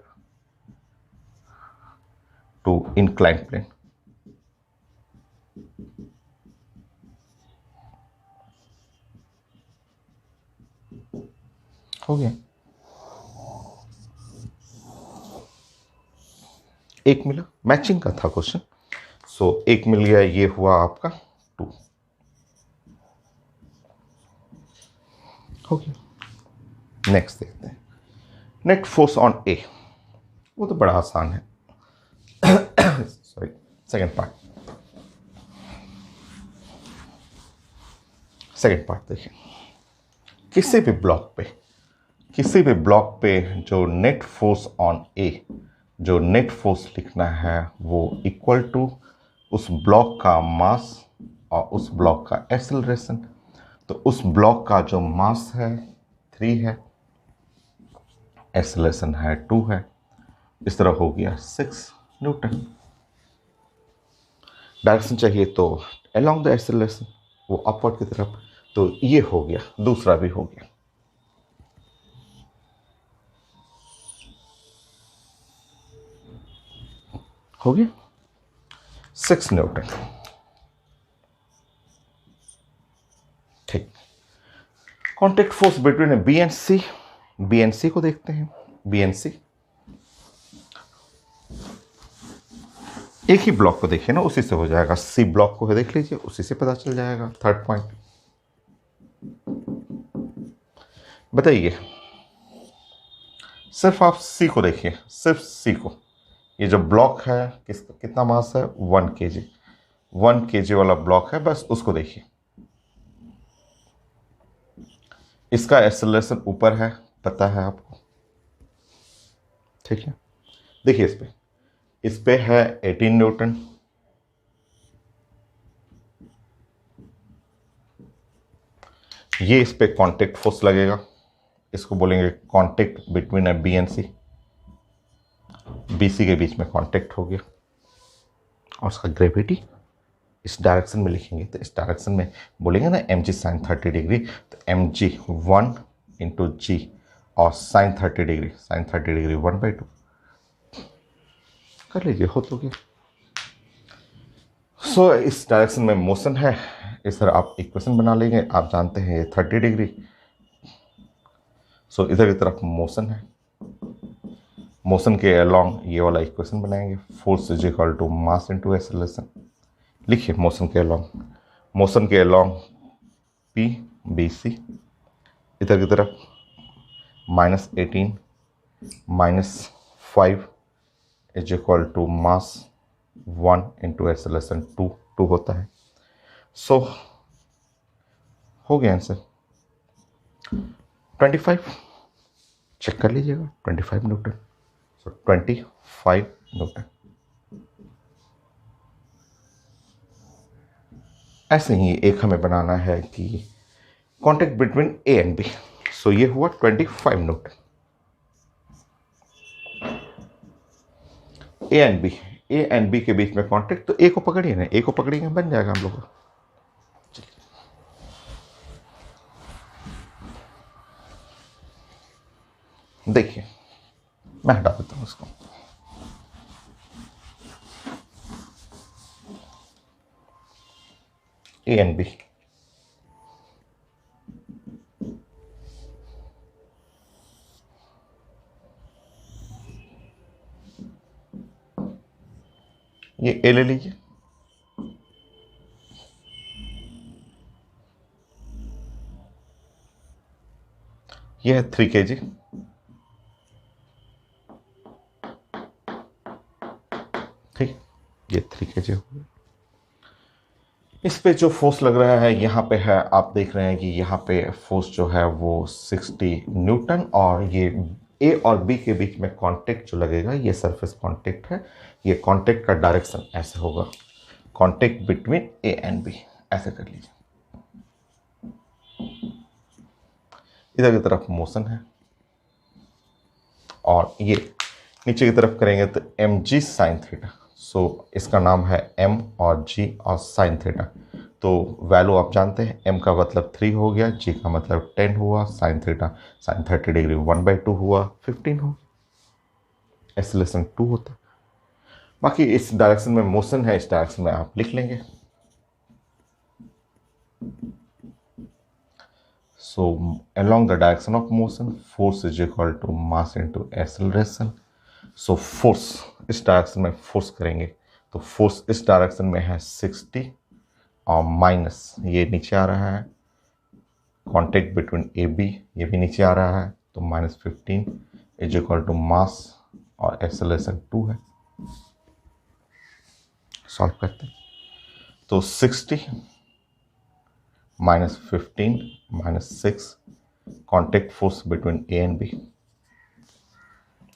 to incline plane. हो गया, एक मिला, मैचिंग का था क्वेश्चन। सो एक मिल गया, ये हुआ आपका 2। हो गया। नेक्स्ट देखते हैं, नेट फोर्स ऑन ए। वो तो बड़ा आसान है। Sorry, second part, second part देखिए। किसी भी ब्लॉक पे किसी भी ब्लॉक पे जो नेट फोर्स ऑन ए, जो नेट फोर्स लिखना है वो इक्वल टू उस ब्लॉक का मास और उस ब्लॉक का एक्सेलरेशन। तो उस ब्लॉक का जो मास है 3 है, एक्सेलरेशन है 2 है, इस तरह हो गया 6 न्यूटन। डायरेक्शन चाहिए तो अलोंग द एक्सेलरेशन, वो अपवर्ड की तरफ। तो ये हो गया, दूसरा भी हो गया। हो गया 6 न्यूटन। ठीक। Contact force between B and C, B and C को देखते हैं। बी एंड सी एक ही ब्लॉक को देखिए ना, उसी से हो जाएगा। सी ब्लॉक को देख लीजिए, उसी से पता चल जाएगा। थर्ड पॉइंट बताइए, सिर्फ आप सी को देखिए, सिर्फ सी को। ये जो ब्लॉक है कितना मास है, 1 kg। 1 kg वाला ब्लॉक है, बस उसको देखिए। इसका एक्सेलरेशन ऊपर है, पता है आपको, ठीक है। देखिए इस पे है 18 न्यूटन। ये इस पे कांटेक्ट फोर्स लगेगा, इसको बोलेंगे contact between A B and C. B C के बीच में कांटेक्ट हो गया, और उसका ग्रेविटी इस डायरेक्शन में लिखेंगे तो इस डायरेक्शन में बोलेंगे ना एम जी साइन 30 डिग्री, तो एम जी 1 इंटू जी, और साइन 30 डिग्री, साइन 30 डिग्री 1/2 कर लीजिए, हो तो गया। सो इस डायरेक्शन में मोशन है, इस तरह आप इक्वेशन बना लेंगे। आप जानते हैं ये 30 डिग्री, सो इधर की तरफ मोशन है। मोशन के अलोंग ये वाला इक्वेशन बनाएंगे, force is equal to mass into acceleration. लिखिए मोशन के अलोंग, मोशन के अलोंग पी बी सी, इधर की तरफ -18 -5 is equal to mass 1 into acceleration 2 होता है। सो हो गया आंसर 25। चेक कर लीजिएगा, 25 न्यूटन। सो 25 न्यूटन। ऐसे ही एक हमें बनाना है कि contact between A and B. So ये हुआ 25 newton. A and B, A and B के बीच में कॉन्टेक्ट, तो ए को पकड़िए ना, ए को पकड़िए, बन जाएगा हम लोग को। देखिए मैं हटा देता हूं इसको। ए एंड बी, ये ए ले लीजिए, ये है 3 kg, ठीक, ये 3 kg हो गया। इस पे जो फोर्स लग रहा है यहाँ पे है, आप देख रहे हैं कि यहाँ पे फोर्स जो है वो 60 न्यूटन, और ये ए और बी के बीच में कांटेक्ट जो लगेगा ये सरफेस कांटेक्ट है। ये कांटेक्ट का डायरेक्शन ऐसे होगा, contact between A and B, ऐसे कर लीजिए। इधर की तरफ मोशन है, और ये नीचे की तरफ करेंगे तो एम जी साइन थीटा। सो इसका नाम है एम और जी और साइन थीटा। तो वैल्यू आप जानते हैं, एम का मतलब 3 हो गया, जी का मतलब 10 हुआ, साइन थीटा साइन 30 डिग्री 1/2 हुआ, 15 हो, एक्सेलरेशन 2 होता है। बाकी इस डायरेक्शन में मोशन है, इस डायरेक्शन में आप लिख लेंगे। So along the direction of motion, force is equal to mass into acceleration. So force, इस डायरेक्शन में फोर्स करेंगे तो फोर्स इस डायरेक्शन में है 60, और माइनस ये नीचे आ रहा है, कांटेक्ट बिटवीन ए बी, ये भी नीचे आ रहा है, तो -15 इज इक्वल टू मास और एक्सेलरेशन 2 है। सॉल्व करते हैं तो 60 -15 -6 contact force between A and B,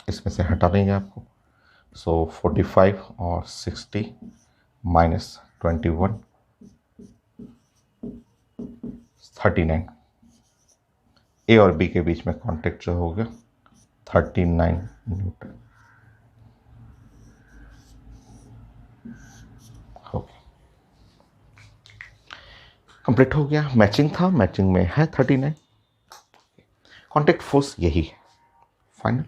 इसमें से हटा देंगे आपको। सो 45 और 60 माइनस 21 39, ए और बी के बीच में कांटेक्ट जो हो गया 39 न्यूटन हो गया। कंप्लीट हो गया, मैचिंग था, मैचिंग में है 39, कांटेक्ट फोर्स यही है फाइनल।